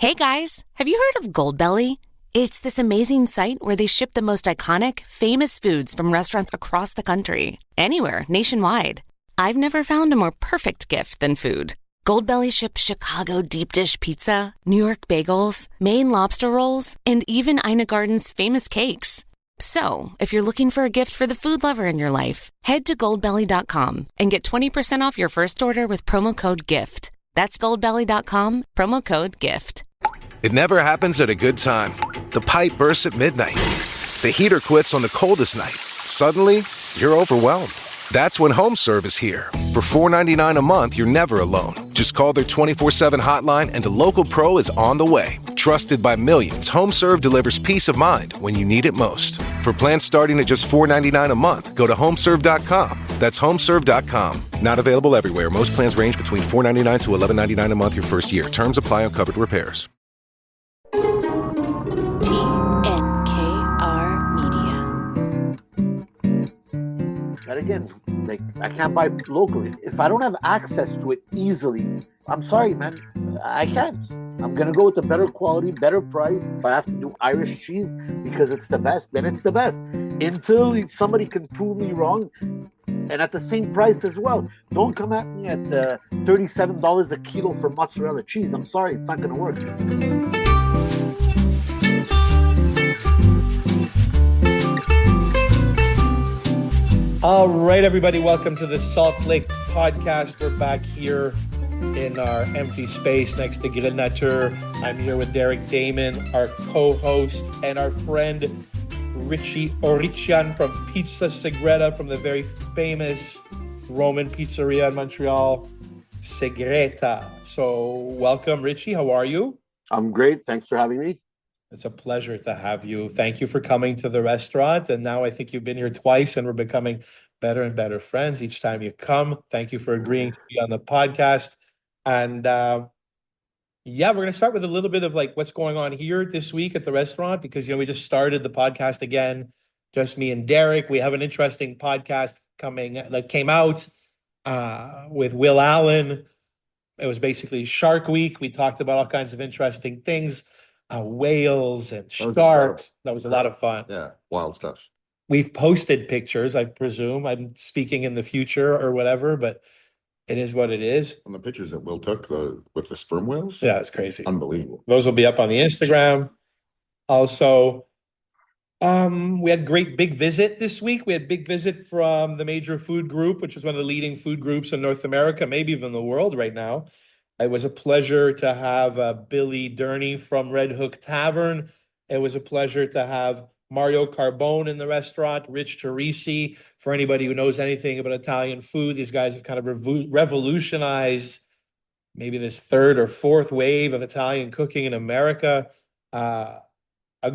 Hey guys, have you heard of Goldbelly? It's this amazing site where they ship the most iconic, famous foods from restaurants across the country, anywhere, nationwide. I've never found a more perfect gift than food. Goldbelly ships Chicago deep dish pizza, New York bagels, Maine lobster rolls, and even Ina Garden's famous cakes. So, if you're looking for a gift for the food lover in your life, head to goldbelly.com and get 20% off your first order with promo code GIFT. That's goldbelly.com, promo code GIFT. It never happens at a good time. The pipe bursts at midnight. The heater quits on the coldest night. Suddenly, you're overwhelmed. That's when HomeServe is here. For $4.99 a month, you're never alone. Just call their 24/7 hotline and a local pro is on the way. Trusted by millions, HomeServe delivers peace of mind when you need it most. For plans starting at just $4.99 a month, go to homeserve.com. That's homeserve.com. Not available everywhere. Most plans range between $4.99 to $11.99 a month your first year. Terms apply on covered repairs. TNKR Media. And again, like, I can't buy locally. If I don't have access to it easily, I'm sorry, man, I can't. I'm going to go with the better quality, better price. If I have to do Irish cheese because it's the best, then it's the best. Until somebody can prove me wrong, and at the same price as well. Don't come at me at $37 a kilo for mozzarella cheese. I'm sorry, it's not going to work. All right, everybody, welcome to the Salt Lake Podcast. We're back here in our empty space next to Grill Nature. I'm here with Derek Damon, our co-host, and our friend Richi Ourichian from Pizza Segreta, from the very famous Roman pizzeria in Montreal, Segreta. So welcome, Richi. How are you? I'm great. Thanks for having me. It's a pleasure to have you. Thank you for coming to the restaurant. And now I think you've been here twice and we're becoming better and better friends each time you come. Thank you for agreeing to be on the podcast. And we're going to start with a little bit of like what's going on here this week at the restaurant, because, we just started the podcast again, just me and Derek. We have an interesting podcast came out with Will Allen. It was basically Shark Week. We talked about all kinds of interesting things. Whales and sharks. That was a lot of fun. Yeah, wild stuff. We've posted pictures, I presume. I'm speaking in the future or whatever, but it is what it is. And the pictures that Will took with the sperm whales. Yeah, it's crazy. Unbelievable. Those will be up on the Instagram. Also, we had great big visit this week. We had big visit from the Major Food Group, which is one of the leading food groups in North America, maybe even the world right now. It was a pleasure to have Billy Durney from Red Hook Tavern. It was a pleasure to have Mario Carbone in the restaurant, Rich Teresi. For anybody who knows anything about Italian food, these guys have kind of revolutionized maybe this third or fourth wave of Italian cooking in America. A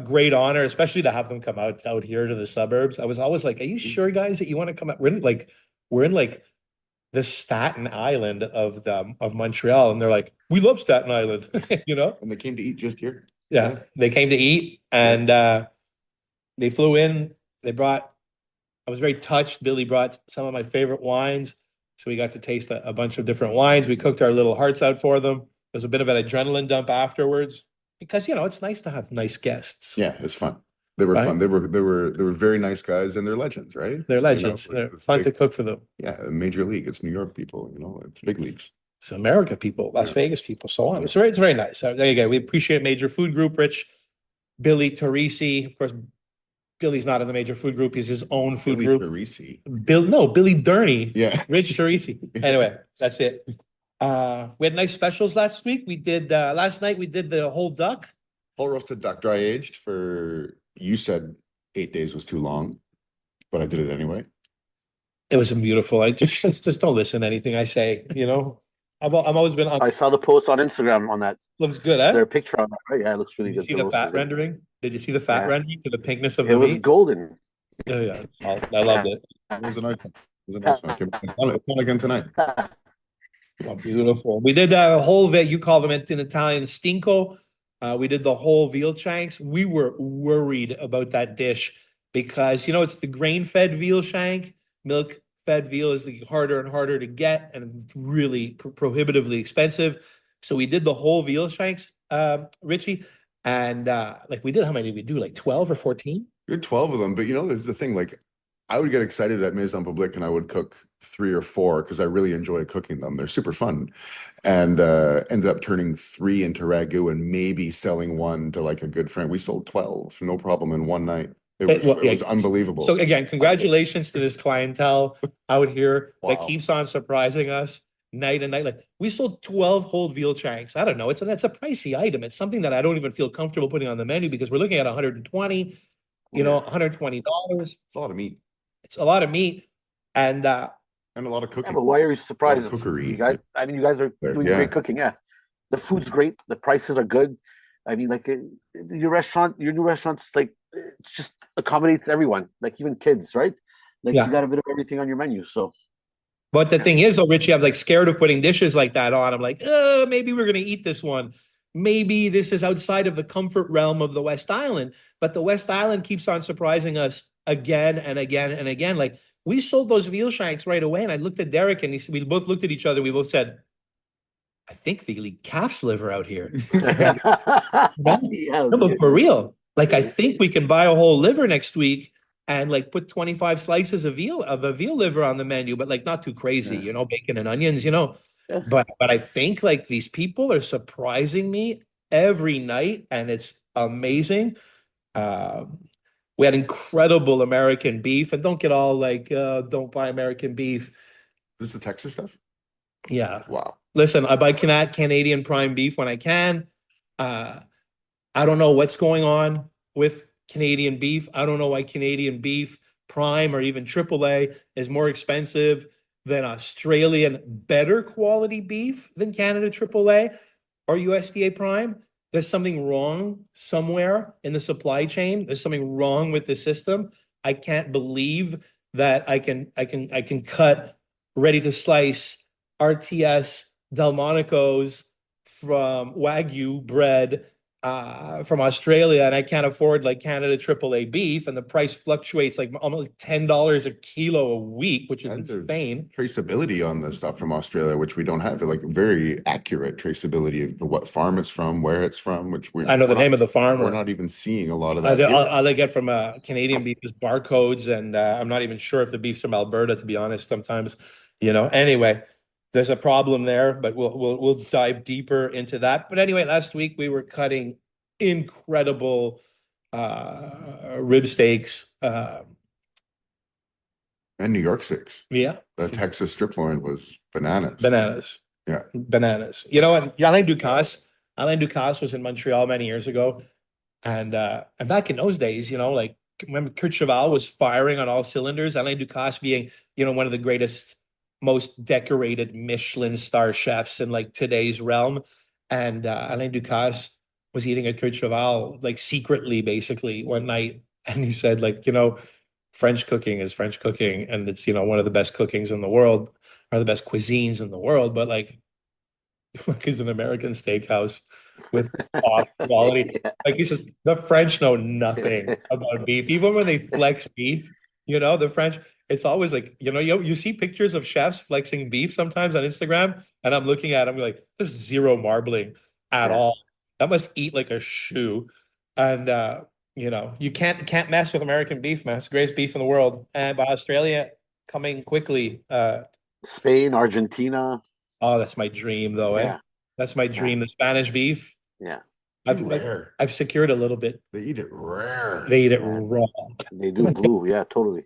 great honor, especially to have them come out here to the suburbs. I was always like, are you sure, guys, that you want to come out? We're in the Staten Island of Montreal, and they're like, we love Staten Island, And they came to eat just here. Yeah, they came to eat, and they flew in. I was very touched. Billy brought some of my favorite wines, so we got to taste a bunch of different wines. We cooked our little hearts out for them. It was a bit of an adrenaline dump afterwards, because it's nice to have nice guests. Yeah, it's fun. They were fun. They were very nice guys, and they're legends, right? They're legends. They're fun to cook for them. Yeah, Major League. It's New York people. It's big leagues. It's America people, Las Vegas people, so on. It's very nice. So there you go. We appreciate Major Food Group, Rich, Billy Teresi. Of course, Billy's not in the Major Food Group. He's his own food group. Teresi. Billy Durney. Yeah. Rich Teresi. Anyway, that's it. We had nice specials last week. We did last night. We did the whole duck. Whole roasted duck, dry aged for. You said 8 days was too long, but I did it anyway. It was beautiful. I just don't listen to anything I say. I've always been. I saw the post on Instagram on that. Looks good, huh? Their picture on that, right? Yeah, it looks really good. Did you see the fat rendering? Did you see the fat rendering to the pinkness of the meat? It was meat? golden. Oh, yeah, I loved it. It was a nice one. It's on again tonight. Oh, beautiful. We did a whole you call them in Italian stinco. We did the whole veal shanks. We were worried about that dish because, it's the grain-fed veal shank. Milk-fed veal is harder and harder to get and really prohibitively expensive. So we did the whole veal shanks. Richie. And like we did, how many did we do? Like 12 or 14? You're 12 of them, but there's the thing, like I would get excited at Maison Public and I would cook 3 or 4 because I really enjoy cooking them. They're super fun. And ended up turning 3 into ragu and maybe selling 1 to like a good friend. We sold 12, no problem in one night. It was unbelievable. So again, congratulations to this clientele out here that Wow. keeps on surprising us night and night. Like we sold 12 whole veal shanks. I don't know. That's a pricey item. It's something that I don't even feel comfortable putting on the menu because we're looking at 120, $120. It's a lot of meat. It's a lot of meat. And a lot of cooking. Yeah, but why are you surprised? Cookery. You guys are doing great cooking. Yeah, the food's great. The prices are good. I mean, like your new restaurant's like it just accommodates everyone, like even kids, right? Like you got a bit of everything on your menu. So, but the thing is, Richie, I'm like scared of putting dishes like that on. I'm like, maybe we're gonna eat this one. Maybe this is outside of the comfort realm of the West Island. But the West Island keeps on surprising us again and again and again. Like we sold those veal shanks right away, and I looked at Derek, and we both looked at each other. We both said, "I think they eat calf's liver out here." No, but for real. Like I think we can buy a whole liver next week and like put 25 slices of a veal liver on the menu, but like not too crazy, bacon and onions, Yeah. But I think like these people are surprising me every night, and it's amazing. We had incredible American beef, and don't get all like don't buy American beef. This is the Texas stuff? Yeah. Wow. Listen, I buy Canadian prime beef when I can. I don't know what's going on with Canadian beef. I don't know why Canadian beef prime or even AAA is more expensive than Australian better quality beef than Canada AAA or USDA prime. There's something wrong somewhere in the supply chain. There's something wrong with the system. I can't believe that I can cut ready to slice RTS Delmonico's from Wagyu bread from Australia, and I can't afford like Canada AAA beef, and the price fluctuates like almost $10 a kilo a week, which is insane. Traceability on the stuff from Australia, which we don't have, like very accurate traceability of what farm it's from, where it's from, which I know the name of the farmer. We're not even seeing a lot of that. All I get from Canadian beef is barcodes, and I'm not even sure if the beef's from Alberta, to be honest. Sometimes, Anyway, there's a problem there, but we'll dive deeper into that. But anyway, last week we were cutting incredible rib steaks. And New York steaks. Yeah. The Texas strip loin was bananas. Yeah. Bananas. And Alain Ducasse was in Montreal many years ago. And back in those days, like remember Kurt Cheval was firing on all cylinders. Alain Ducasse being, one of the greatest, most decorated Michelin star chefs in like today's realm. And Alain Ducasse was eating at Kurt Cheval like secretly basically one night. And he said like, French cooking is French cooking. And it's, one of the best cookings in the world or the best cuisines in the world. But like is an American steakhouse with quality. Like he says, the French know nothing about beef. Even when they flex beef, the French, it's always like, you see pictures of chefs flexing beef sometimes on Instagram, and I'm looking at them like, there's zero marbling at all. That must eat like a shoe. And, you can't mess with American beef, man. It's the greatest beef in the world. And by Australia coming quickly. Spain, Argentina. Oh, that's my dream, though. Yeah. That's my dream. The Spanish beef. Yeah. I've secured a little bit. They eat it rare. They eat it raw. They do blue. Yeah, totally.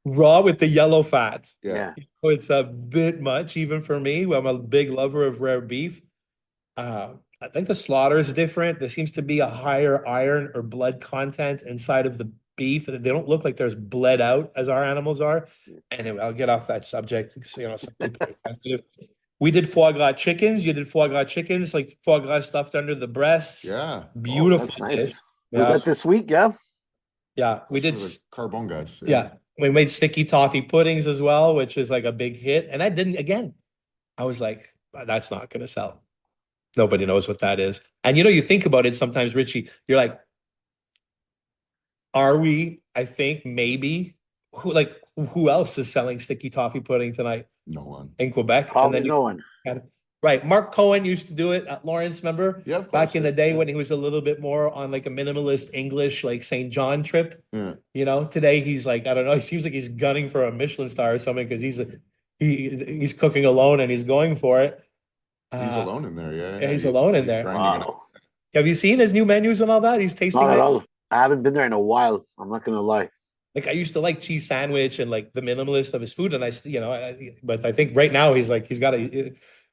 Raw with the yellow fat. Yeah. It's a bit much even for me. I'm a big lover of rare beef. I think the slaughter is different. There seems to be a higher iron or blood content inside of the beef. They don't look like there's bled out as our animals are. Anyway, I'll get off that subject. We did foie gras chickens. You did foie gras chickens, like foie gras stuffed under the breasts. Yeah. Beautiful. That's nice. Yeah. Was that this week? Yeah. Yeah. We did. Carbone guys. Yeah. We made sticky toffee puddings as well, which is like a big hit. And I was like, that's not going to sell. Nobody knows what that is. And you think about it sometimes, Richie, you're like, are we, I think maybe, who else is selling sticky toffee pudding tonight? No one. In Quebec. Probably no one. Right. Mark Cohen used to do it at Lawrence, remember? Yeah, of Back course, in the yeah, day yeah. when he was a little bit more on like a minimalist English, like St. John trip. Yeah. Today he's like, I don't know, he seems like he's gunning for a Michelin star or something because he's cooking alone and he's going for it. He's Uh, alone in there. Yeah, yeah, yeah. he's alone in He's there. grinding it. Wow. Have you seen his new menus and all that? He's tasting Not at like all. I haven't been there in a while. I'm not gonna lie. I used to like cheese sandwich and like the minimalist of his food, and but I think right now he's got a.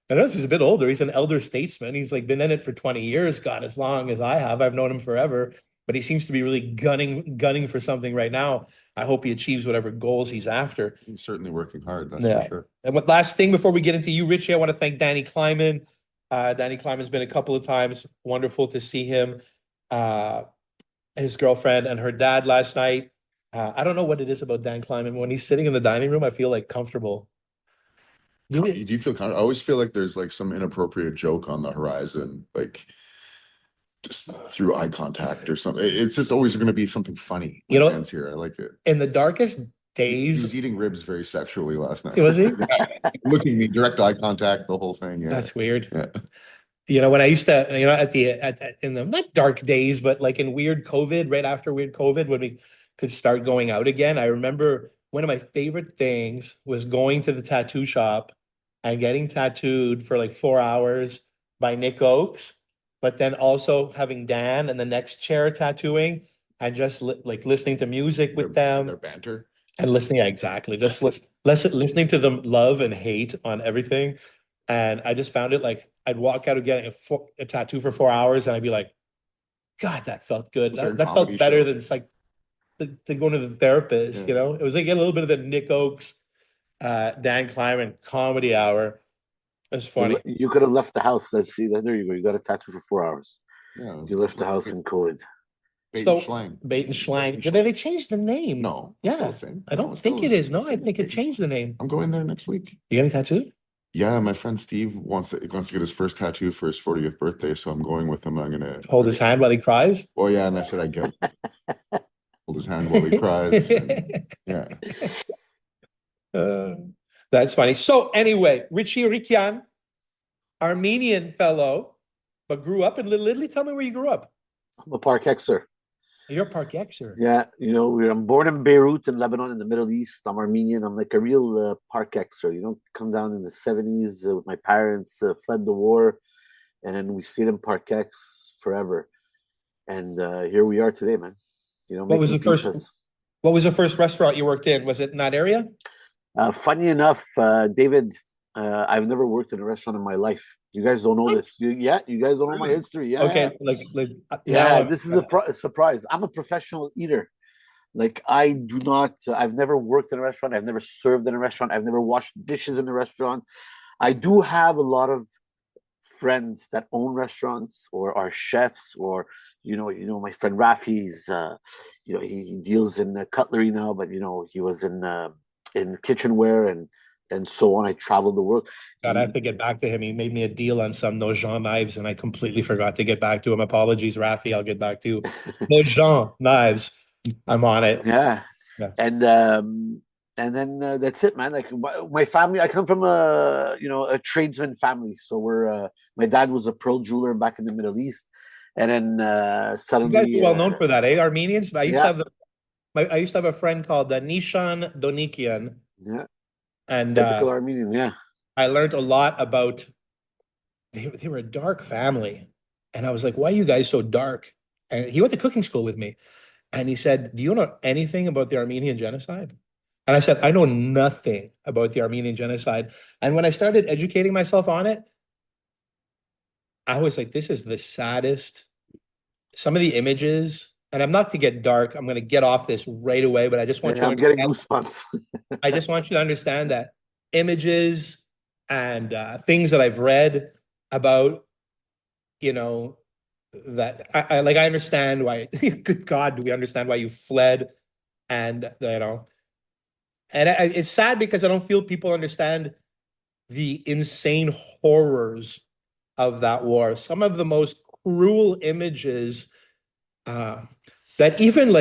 I know he's a bit older. He's an elder statesman. He's like been in it for 20 years, God, as long as I have. I've known him forever, but he seems to be really gunning for something right now. I hope he achieves whatever goals he's after. He's certainly working hard. That's Yeah. for sure. And what last thing before we get into you, Richie, I want to thank Danny Kleiman. Danny Kleiman's been a couple of times. Wonderful to see him. His girlfriend and her dad last night. I don't know what it is about Dan Kleiman. When he's sitting in the dining room, I feel like comfortable. Do you feel kind of, I always feel like there's like some inappropriate joke on the horizon, like just through eye contact or something. It's just always going to be something funny when Dan's here. I like it. In the darkest He days, was eating ribs very sexually last night. was he? Looking at me, direct eye contact, the whole thing. Yeah. That's weird. Yeah. When I used to, in the not dark days, but like in weird COVID, right after weird COVID, when we could start going out again, I remember one of my favorite things was going to the tattoo shop and getting tattooed for like 4 hours by Nick Oakes, but then also having Dan in the next chair tattooing and just like listening to music with them. Their banter. And listening, yeah, exactly. Just listening to them love and hate on everything. And I just found it like I'd walk out of getting a tattoo for 4 hours and I'd be like, God, that felt good. Was there a That felt comedy better show? than like than going to the therapist, Yeah. It was like a little bit of the Nick Oakes, Dan Kleiman comedy hour. It was funny. You could have left the house. Let's see. There you go. You got a tattoo for 4 hours. Yeah. You left the house in COVID. Bait So- and schlang. Bait and Schlang. Bait and Did they change the name? No. it's still Yeah. the same. I No, don't it's think still it the is. same. No, I think it changed the name. I'm going there next week. You getting tattooed? Yeah, my friend Steve wants to get his first tattoo for his 40th birthday, so I'm going with him. I'm gonna Hold his hand while he cries? Oh yeah, and I said I get hold his hand while he cries. And, yeah. That's funny. So anyway, Richi Ourichian, Armenian fellow, but grew up in Little Italy. Tell me where you grew up. I'm a Park Xer. You're a Park Xer. Yeah, I'm born in Beirut in Lebanon in the Middle East. I'm Armenian. I'm like a real Park Xer. Come down in the 70s with my parents, fled the war, and then we stayed in Park X forever. And here we are today, man. What was making the first? pizzas. What was the first restaurant you worked in? Was it in that area? Funny enough, David, I've never worked in a restaurant in my life. You guys don't know this. You guys don't know my history. Yeah. Okay, Yeah, this is a surprise. I'm a professional eater. Like I've never worked in a restaurant. I've never served in a restaurant. I've never washed dishes in a restaurant. I do have a lot of friends that own restaurants or are chefs or, my friend Rafi's, he deals in cutlery now, but he was in kitchenware and so on. I traveled the world. God, I have to get back to him. He made me a deal on some Nogent knives, and I completely forgot to get back to him. Apologies, Rafi. I'll get back to you. Nogent knives. I'm on it. Yeah. And then that's it, man. Like my family, I come from a tradesman family. So my dad was a pearl jeweler back in the Middle East, and then suddenly You guys are well known for that, eh? Armenians. I used Yeah. to have a friend called Nishan Donikian, yeah, and typical Armenian. Yeah, I learned a lot about. They were a dark family, and I was like, "Why are you guys so dark?" And he went to cooking school with me, and he said, "Do you know anything about the Armenian genocide?" And I said, "I know nothing about the Armenian genocide." And when I started educating myself on it, I was like, "This is the saddest." Some of the images, and I'm not to get dark. I'm going to get off this right away, but I just want you to I'm getting understand. goosebumps. I just want you to understand that images and things that I've read about, that I understand why. Good God, do we understand why you fled? And it's sad because I don't feel people understand the insane horrors of that war. Some of the most cruel images that even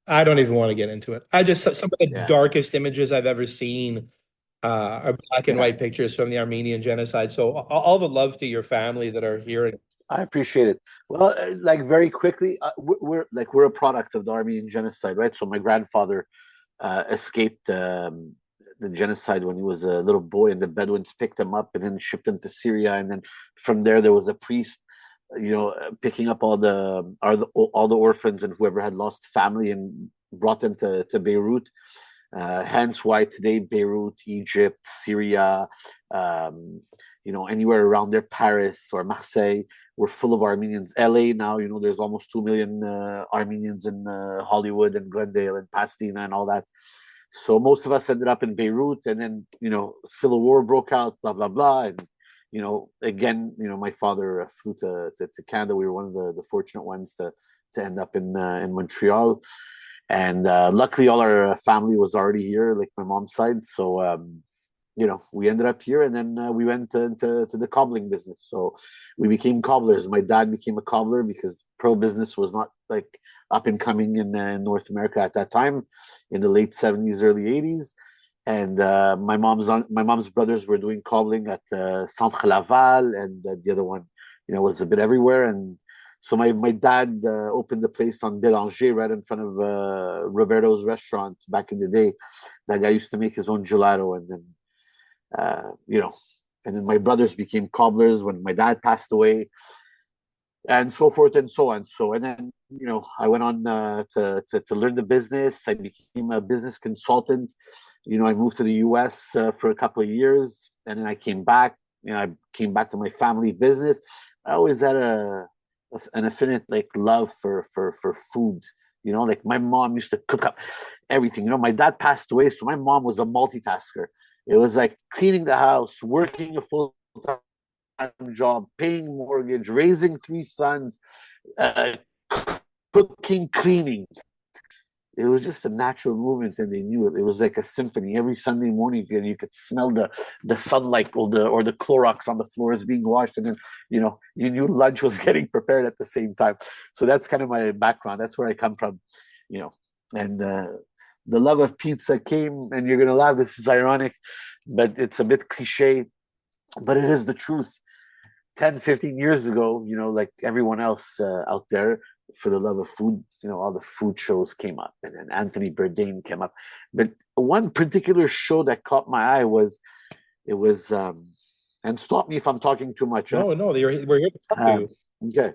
I don't even want to get into it. Some of the darkest images I've ever seen Are black and Yeah, white pictures from the Armenian genocide. So all the love to your family that are here. I appreciate it. Well, like very quickly, we're a product of the Armenian genocide, right? So my grandfather escaped the genocide when he was a little boy, and the Bedouins picked him up and then shipped him to Syria, and then from there was a priest, picking up all the orphans and whoever had lost family and brought them to Beirut. Hence why today Beirut, Egypt, Syria, anywhere around there, Paris or Marseille, we're full of Armenians. LA now, there's almost 2 million Armenians in Hollywood and Glendale and Pasadena and all that. So most of us ended up in Beirut, and then civil war broke out, blah blah blah, and again, my father flew to Canada. We were one of the fortunate ones to end up in Montreal. And luckily, all our family was already here, like my mom's side. So, we ended up here, and then we went to the cobbling business. So we became cobblers. My dad became a cobbler because pro business was not like up and coming in North America at that time, in the late 70s, early 80s. And my mom's brothers were doing cobbling at Centre Laval, and the other one, was a bit everywhere. And so my dad opened the place on Bélanger right in front of Roberto's restaurant back in the day. That guy used to make his own gelato, and then and then my brothers became cobblers when my dad passed away, and so forth and so on. So and then I went on to learn the business. I became a business consultant. I moved to the U.S. For a couple of years, and then I came back. I came back to my family business. I always had an affinity, like love for food. Like my mom used to cook up everything. My dad passed away, so my mom was a multitasker. It was like cleaning the house, working a full-time job, paying mortgage, raising 3 sons, cooking, cleaning. It was just a natural movement, and they knew it. It was like a symphony. Every Sunday morning, you could smell the sunlight or the Clorox on the floors being washed, and then you knew lunch was getting prepared at the same time. So that's kind of my background. That's where I come from, and the love of pizza came, and you're gonna laugh. This is ironic, but it's a bit cliche, but it is the truth. 10, 15 years ago, like everyone else out there, for the love of food, all the food shows came up, and then Anthony Bourdain came up. But one particular show that caught my eye was, and stop me if I'm talking too much. No, we're here to talk to you. Okay.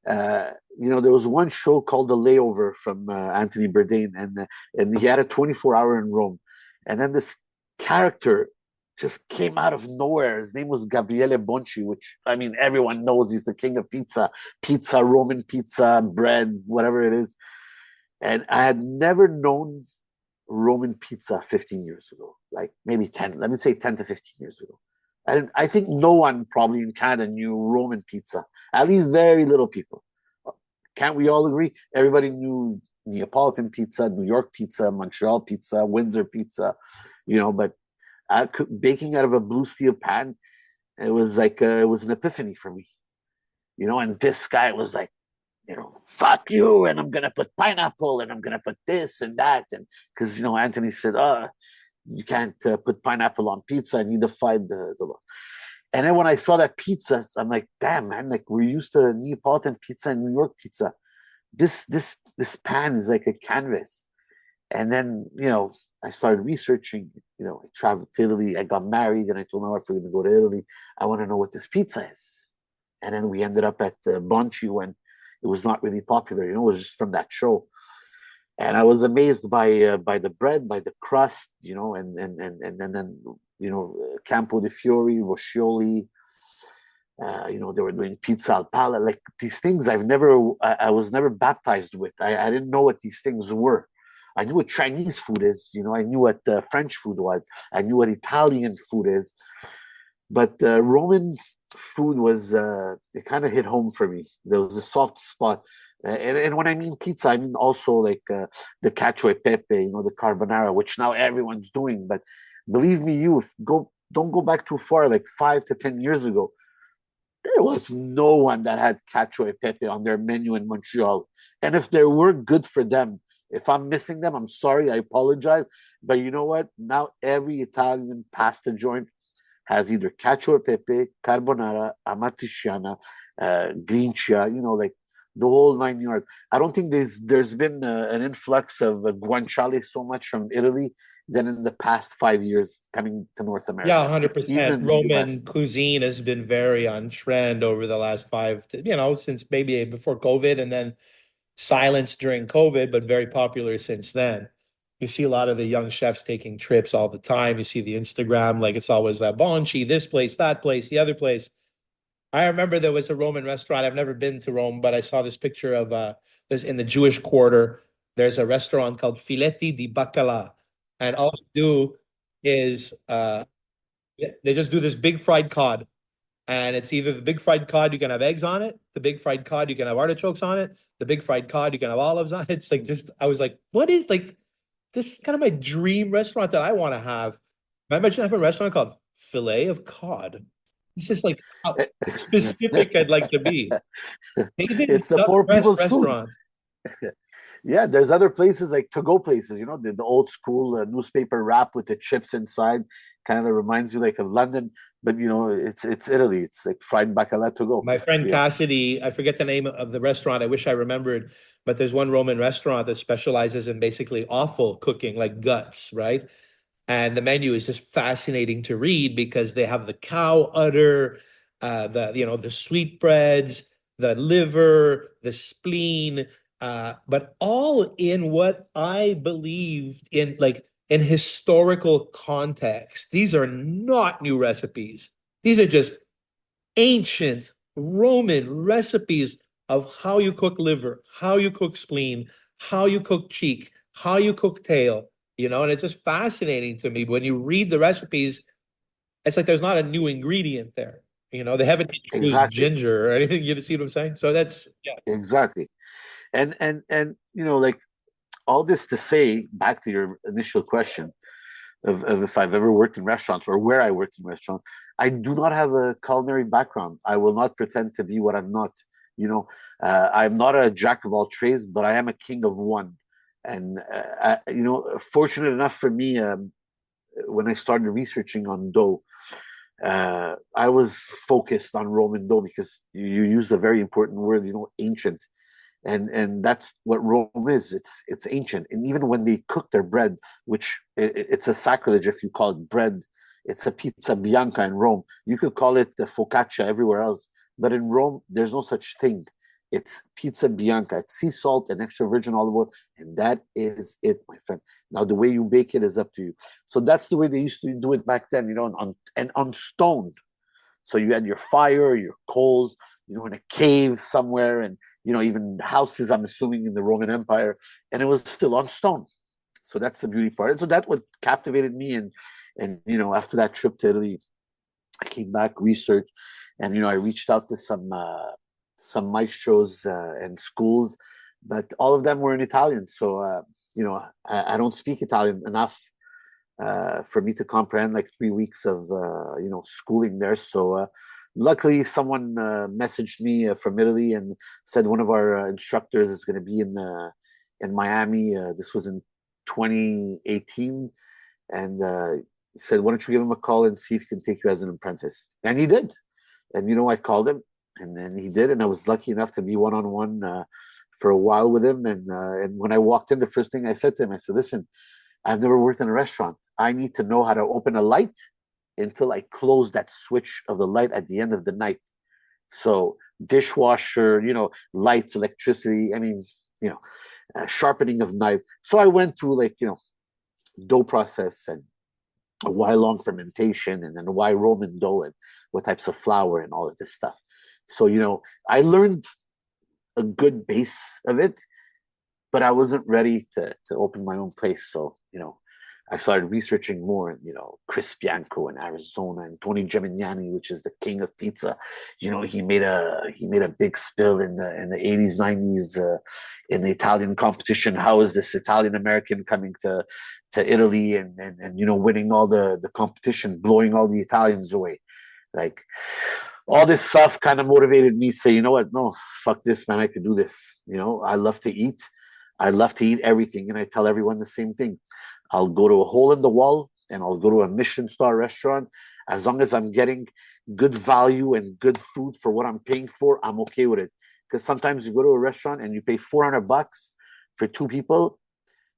There was one show called The Layover from Anthony Bourdain, and he had a 24-hour in Rome. And then this character just came out of nowhere. His name was Gabriele Bonci, which, I mean, everyone knows he's the king of pizza, Roman pizza, bread, whatever it is. And I had never known Roman pizza 15 years ago, like maybe 10, let me say 10 to 15 years ago. I think no one probably in Canada knew Roman pizza, at least very little people. Can't we all agree? Everybody knew Neapolitan pizza, New York pizza, Montreal pizza, Windsor pizza, but baking out of a blue steel pan, it was like it was an epiphany for me, and this guy was like, fuck you, and I'm gonna put pineapple, and I'm gonna put this and that, and because Anthony said, you can't put pineapple on pizza, and he defied the law. And then when I saw that pizza, I'm like, damn, man, like we're used to Neapolitan pizza and New York pizza. This pan is like a canvas. And then, I started researching, I traveled to Italy, I got married, and I told my wife we're going to go to Italy. I want to know what this pizza is. And then we ended up at Bonci when it was not really popular, it was just from that show. And I was amazed by the bread, by the crust, and then Campo di Fiori, Roscioli, they were doing pizza al pala, like these things I was never baptized with. I didn't know what these things were. I knew what Chinese food is, I knew what French food was. I knew what Italian food is. But Roman food was, it kind of hit home for me. There was a soft spot. And when I mean pizza, I mean also like the cacio e pepe, the carbonara, which now everyone's doing. But believe me, don't go back too far, like 5 to 10 years ago. There was no one that had cacio e pepe on their menu in Montreal. And if there were, good for them. If I'm missing them, I'm sorry. I apologize. But you know what? Now every Italian pasta joint has either cacio e pepe, carbonara, amatriciana, grincia, like the whole 9 yards. I don't think there's been an influx of guanciale so much from Italy than in the past 5 years coming to North Yeah, America, even 100%. in the Roman US. cuisine has been very on trend over the last since maybe before COVID and then silence during COVID, but very popular since then. You see a lot of the young chefs taking trips all the time. You see the Instagram, like it's always Bonci, this place, that place, the other place. I remember there was a Roman restaurant. I've never been to Rome, but I saw this picture of there's in the Jewish quarter. There's a restaurant called Filetti di Baccalà, and all they do is they just do this big fried cod, and it's either the big fried cod you can have eggs on it, the big fried cod you can have artichokes on it, the big fried cod you can have olives on it. It's like just I was like, what is like this is kind of my dream restaurant that I want to have. I imagine having a restaurant called Filet of Cod. It's just like how specific I'd like to be. David It's the Duck poor Press people's food. Restaurant. Yeah, there's other places like to-go places, the old school newspaper wrap with the chips inside. Kind of reminds you like of London, but it's Italy. It's like fried bacala to go. My friend Yeah, Cassidy, I forget the name of the restaurant. I wish I remembered, but there's one Roman restaurant that specializes in basically offal cooking, like guts, right? And the menu is just fascinating to read because they have the cow udder, the sweetbreads, the liver, the spleen, but all in what I believed in, like in historical context. These are not new recipes. These are just ancient Roman recipes of how you cook liver, how you cook spleen, how you cook cheek, how you cook tail, and it's just fascinating to me. When you read the recipes, it's like there's not a new ingredient there. They haven't used exactly, ginger or anything. You see what I'm saying? So that's, yeah. exactly. And like all this to say, back to your initial question of if I've ever worked in restaurants or where I worked in restaurants, I do not have a culinary background. I will not pretend to be what I'm not. I'm not a jack of all trades, but I am a king of one. And fortunate enough for me, when I started researching on dough, I was focused on Roman dough because you used a very important word, ancient, and that's what Rome is. It's ancient, and even when they cook their bread, which it's a sacrilege if you call it bread. It's a pizza bianca in Rome. You could call it the focaccia everywhere else, but in Rome, there's no such thing. It's pizza bianca. It's sea salt and extra virgin olive oil, and that is it, my friend. Now, the way you bake it is up to you. So that's the way they used to do it back then, on stone. So you had your fire, your coals, in a cave somewhere, and even houses, I'm assuming, in the Roman Empire, and it was still on stone. So that's the beauty part. And so that what captivated me, and after that trip to Italy, I came back, researched, and I reached out to some maestros and schools, but all of them were in Italian. So I don't speak Italian enough for me to comprehend like 3 weeks of schooling there. So luckily, someone messaged me from Italy and said one of our instructors is going to be in Miami. This was in 2018, and he said, "Why don't you give him a call and see if he can take you as an apprentice?" And he did. And I called him, and then he did, and I was lucky enough to be one-on-one for a while with him. And when I walked in, the first thing I said to him, I said, "Listen, I've never worked in a restaurant. I need to know how to open a light until I close that switch of the light at the end of the night. So dishwasher, lights, electricity, I mean, sharpening of knives." So I went through dough process and why long fermentation and then why Roman dough and what types of flour and all of this stuff. So, I learned a good base of it, but I wasn't ready to open my own place. So, I started researching more, and Chris Bianco in Arizona and Tony Gemignani, which is the king of pizza. He made a big spill in the 80s, 90s in the Italian competition. How is this Italian American coming to Italy and winning all the competition, blowing all the Italians away? Like all this stuff kind of motivated me to say, you know what? No, fuck this, man. I could do this. I love to eat. I love to eat everything, and I tell everyone the same thing. I'll go to a hole in the wall, and I'll go to a Michelin star restaurant. As long as I'm getting good value and good food for what I'm paying for, I'm okay with it. Because sometimes you go to a restaurant and you pay $400 for two people,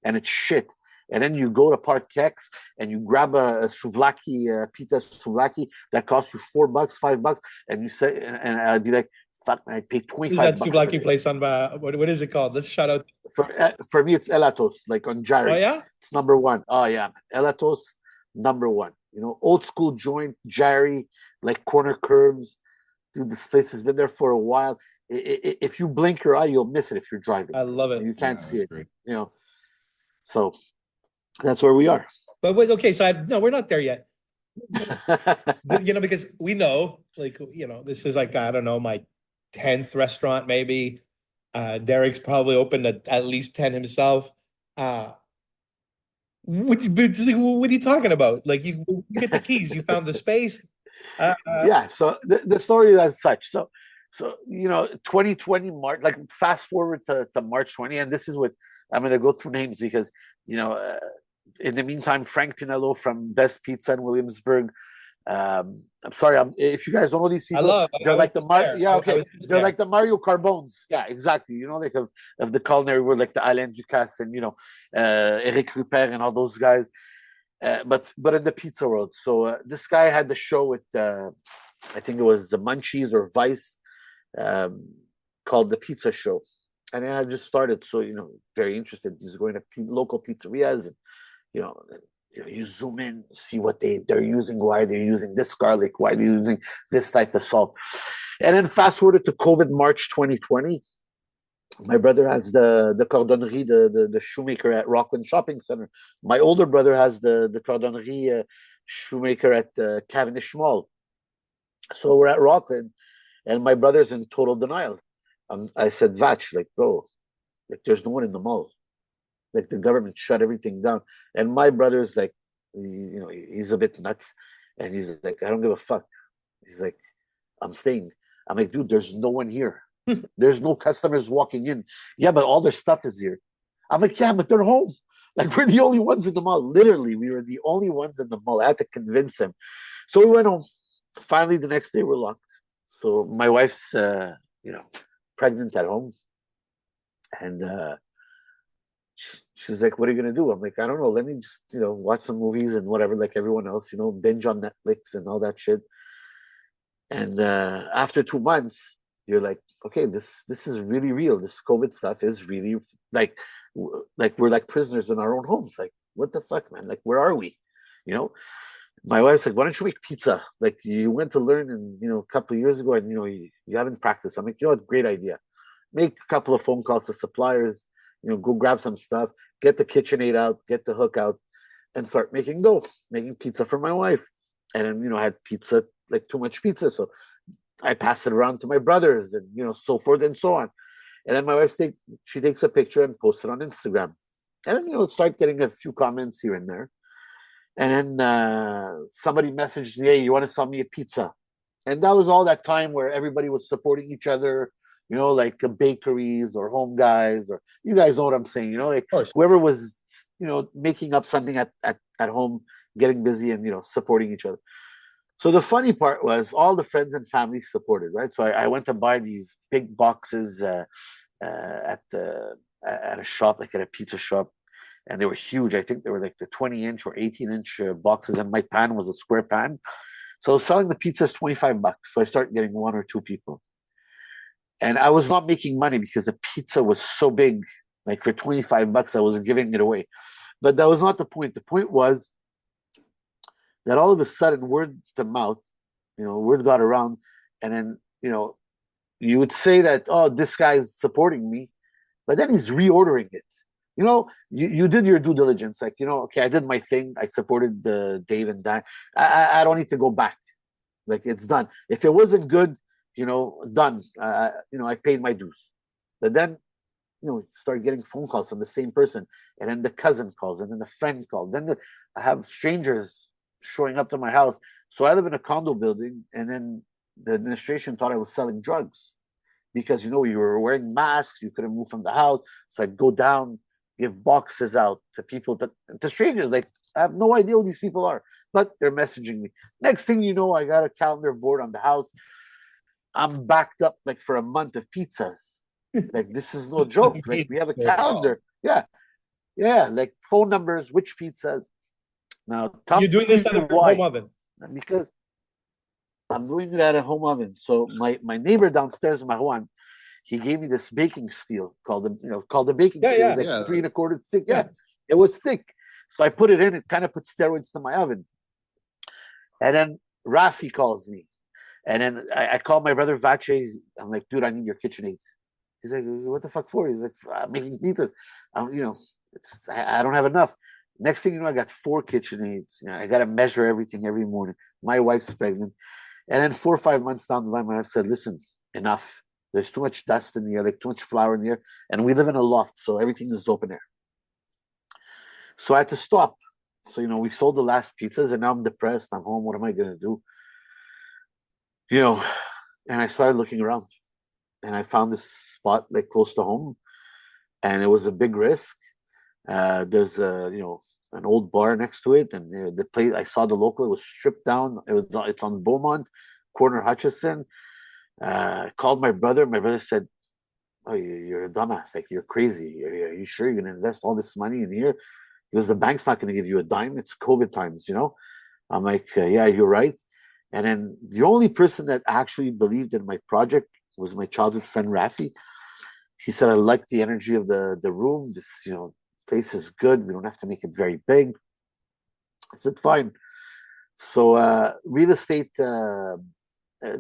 and it's shit. And then you go to Park Kex and you grab a souvlaki, pizza souvlaki that costs you $4, $5, and you say, and I'd be like, fuck, I paid $25 That for souvlaki this. place on what is it called? Let's shout out. For me, it's Elatos, like on Jerry. Oh yeah, it's number one. Oh yeah, Elatos, number one. You know, old school joint, Jerry, like corner curbs. Dude, this place has been there for a while. If you blink your eye, you'll miss it if you're driving. I love it. You can't see it. Great. You know, so that's where we are. But wait, okay, so no, we're not there yet. You know, because we know, like, you know, this is like, I don't know, my 10th restaurant, maybe. Derek's probably opened at least 10 himself. What are you talking about? Like, you get the keys, you found the space. Yeah, so the story is as such. So you know, 2020 March, like fast forward to March 20, and this is what I'm going to go through names because, you know, in the meantime, Frank Pinello from Best Pizza in Williamsburg. I'm sorry, if you guys don't know these people, they're like the they're like the Mario Carbones. Yeah, exactly. You know, like of the culinary world, like the Alain Ducasse and, you know, Eric Rupert and all those guys. But in the pizza world. So this guy had the show with I think it was the Munchies or Vice, called The Pizza Show. And then I just started, so, you know, very interested. He's going to local pizzerias, and you know, you zoom in, see what they're using, why they're using this garlic, why they're using this type of salt. And then fast forward to COVID March 2020. My brother has the cordonnerie, the shoemaker at Rockland Shopping Center. My older brother has the cordonnerie shoemaker at Cavendish Mall. So we're at Rockland, and my brother's in total denial. I said, Vach, like, bro, like, there's no one in the mall. Like, the government shut everything down. And my brother's like, you know, he's a bit nuts. And he's like, I don't give a fuck. He's like, I'm staying. I'm like, dude, there's no one here. There's no customers walking in. Yeah, but all their stuff is here. I'm like, yeah, but they're home. Like, we're the only ones in the mall. Literally, we were the only ones in the mall. I had to convince him. So we went home. Finally, the next day, we're locked. So my wife's, you know, pregnant at home. And she's like, what are you going to do? I'm like, I don't know. Let me just, you know, watch some movies and whatever, like everyone else, you know, binge on Netflix and all that shit. And after 2 months, you're like, okay, this is really real. This COVID stuff is really like we're like prisoners in our own homes. Like, what the fuck, man? Like, where are we? You know, my wife's like, why don't you make pizza? Like, you went to learn, and, you know, a couple of years ago, and, you know, you haven't practiced. I'm like, you know what? Great idea. Make a couple of phone calls to suppliers, you know, go grab some stuff, get the KitchenAid out, get the hook out, and start making dough, making pizza for my wife. And then, you know, I had pizza, like too much pizza. So I pass it around to my brothers, and, you know, so forth and so on. And then my wife she takes a picture and posts it on Instagram. And then, you know, start getting a few comments here and there. And then somebody messaged me, hey, you want to sell me a pizza? And that was all that time where everybody was supporting each other, you know, like bakeries or home guys, or you guys know what I'm saying, you know, like whoever was, you know, making up something at home, getting busy and, you know, supporting each other. So the funny part was all the friends and family supported, right? So I went to buy these big boxes at a shop, like at a pizza shop, and they were huge. I think they were like the 20-inch or 18-inch boxes, and my pan was a square pan. So selling the pizzas $25. So I started getting 1 or 2 people. And I was not making money because the pizza was so big. Like, for $25, I was giving it away. But that was not the point. The point was that all of a sudden, word to mouth, you know, word got around. And then, you know, you would say that, oh, this guy's supporting me. But then he's reordering it. You know, you did your due diligence. Like, you know, okay, I did my thing. I supported Dave and Dan. I don't need to go back. Like, it's done. If it wasn't good, you know, done. You know, I paid my dues. But then, you know, start getting phone calls from the same person, and then the cousin calls, and then the friend calls. Then I have strangers showing up to my house. So I live in a condo building, and then the administration thought I was selling drugs. because you were wearing masks, you couldn't move from the house. So I'd go down, give boxes out to people, to strangers. Like, I have no idea who these people are, but they're messaging me. Next thing you know, I got a calendar board on the house. I'm backed up like for a month of pizzas. Like, this is no joke. Like, we have a calendar. Yeah. Yeah. Like, phone numbers, which pizzas. Now, You're doing this at a home oven. Because I'm doing it at a home oven. So my neighbor downstairs, Marwan, he gave me this baking steel called the baking steel. It was like 3¼ thick. Yeah, it was thick. So I put it in. It kind of put steroids to my oven. And then Rafi calls me, and then I call my brother Vache. I'm like, dude, I need your KitchenAid. He's like, what the fuck for? He's like, I'm making pizzas. I don't have enough. Next thing you know, I got 4 KitchenAids. I got to measure everything every morning. My wife's pregnant. And then 4 or 5 months down the line, my wife said, listen, enough. There's too much dust in the air, like too much flour in the air. And we live in a loft, so everything is open air. So I had to stop. So, we sold the last pizzas, and now I'm depressed. I'm home. What am I going to do? And I started looking around. And I found this spot like close to home. And it was a big risk. There's an old bar next to it, and the place I saw the local, it was stripped down. It's on Beaumont, corner Hutchison. I called my brother. My brother said, "Oh, you're a dumbass. Like, you're crazy. Are you sure you're gonna invest all this money in here? Because the bank's not gonna give you a dime. It's COVID times, I'm like, yeah, you're right. And then the only person that actually believed in my project was my childhood friend Rafi. He said, I like the energy of the room. This, place is good. We don't have to make it very big. I said, fine. So real estate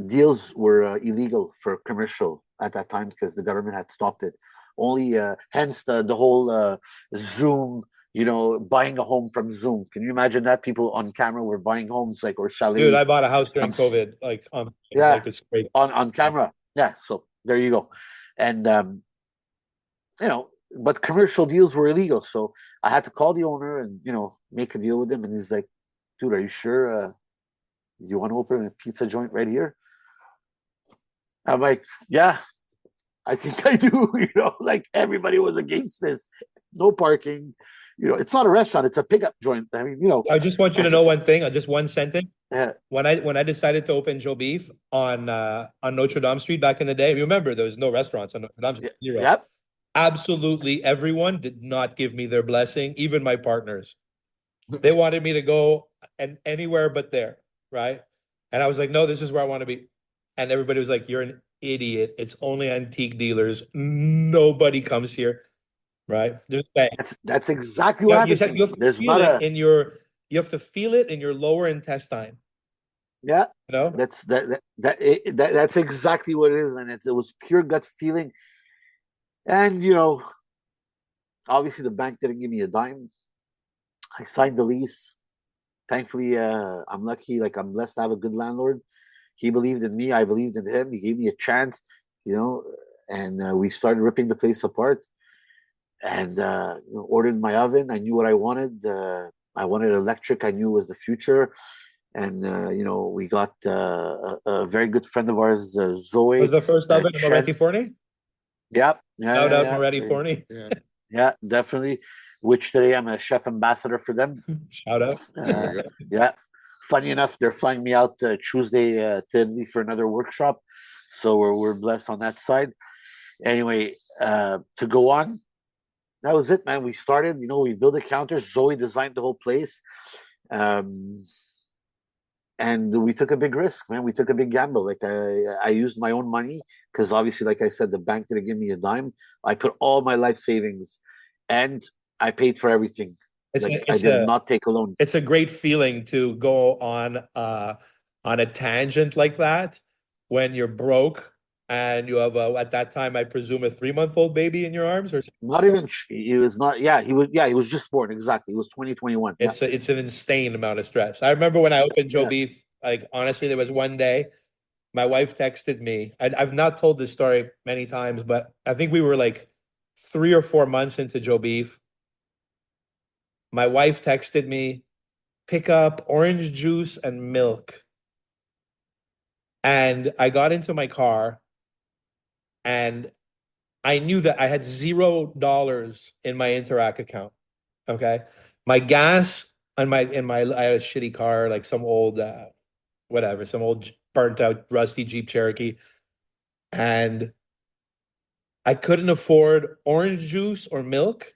deals were illegal for commercial at that time because the government had stopped it. Only, hence the whole Zoom, buying a home from Zoom. Can you imagine that? People on camera were buying homes, like, or chalets. Dude, I bought a house during COVID. Like it's great. On camera. Yeah. So there you go. And, but commercial deals were illegal. So I had to call the owner and, make a deal with him. And he's like, dude, are you sure you want to open a pizza joint right here? I'm like, yeah, I think I do. Like, everybody was against this. No parking. It's not a restaurant. It's a pickup joint. I mean, I just want you to know one thing, just one sentence. Yeah. When I decided to open Joe Beef on Notre Dame Street back in the day, remember there was no restaurants on Notre Dame Street. Zero. Yep. Absolutely everyone did not give me their blessing, even my partners. They wanted me to go and anywhere but there, right? And I was like, no, this is where I want to be. And everybody was like, you're an idiot. It's only antique dealers. Nobody comes here, right? That's exactly what happened. You have to feel it in your lower intestine. Yeah, that's exactly what it is, man. It was pure gut feeling. And, obviously the bank didn't give me a dime. I signed the lease. Thankfully, I'm lucky. Like, I'm blessed to have a good landlord. He believed in me. I believed in him. He gave me a chance, and we started ripping the place apart and ordered my oven. I knew what I wanted. I wanted electric. I knew was the future. And, we got a very good friend of ours, Zoe. Was the first oven Moretti Forney? Yep. Shout out Moretti Forney. Yeah, definitely. Which today I'm a chef ambassador for them. Shout out. Yeah. Funny enough, they're flying me out Tuesday to Italy for another workshop. So we're blessed on that side. Anyway, to go on, that was it, man. We started, we built the counters. Zoe designed the whole place. And we took a big risk, man. We took a big gamble. Like, I used my own money because obviously, like I said, the bank didn't give me a dime. I put all my life savings and I paid for everything. I did not take a loan. It's a great feeling to go on a tangent like that when you're broke and you have at that time, I presume, a 3-month-old baby in your arms, or not even. He was not. Yeah, he was. Yeah, he was just born. Exactly. It was 2021. It's an insane amount of stress. I remember when I opened Joe Beef. Like, honestly, there was one day, my wife texted me. I've not told this story many times, but I think we were like 3 or 4 months into Joe Beef. My wife texted me, pick up orange juice and milk. And I got into my car and I knew that I had $0 in my Interac account. Okay. My gas on my I had a shitty car, like some old whatever, some old burnt out rusty Jeep Cherokee. And I couldn't afford orange juice or milk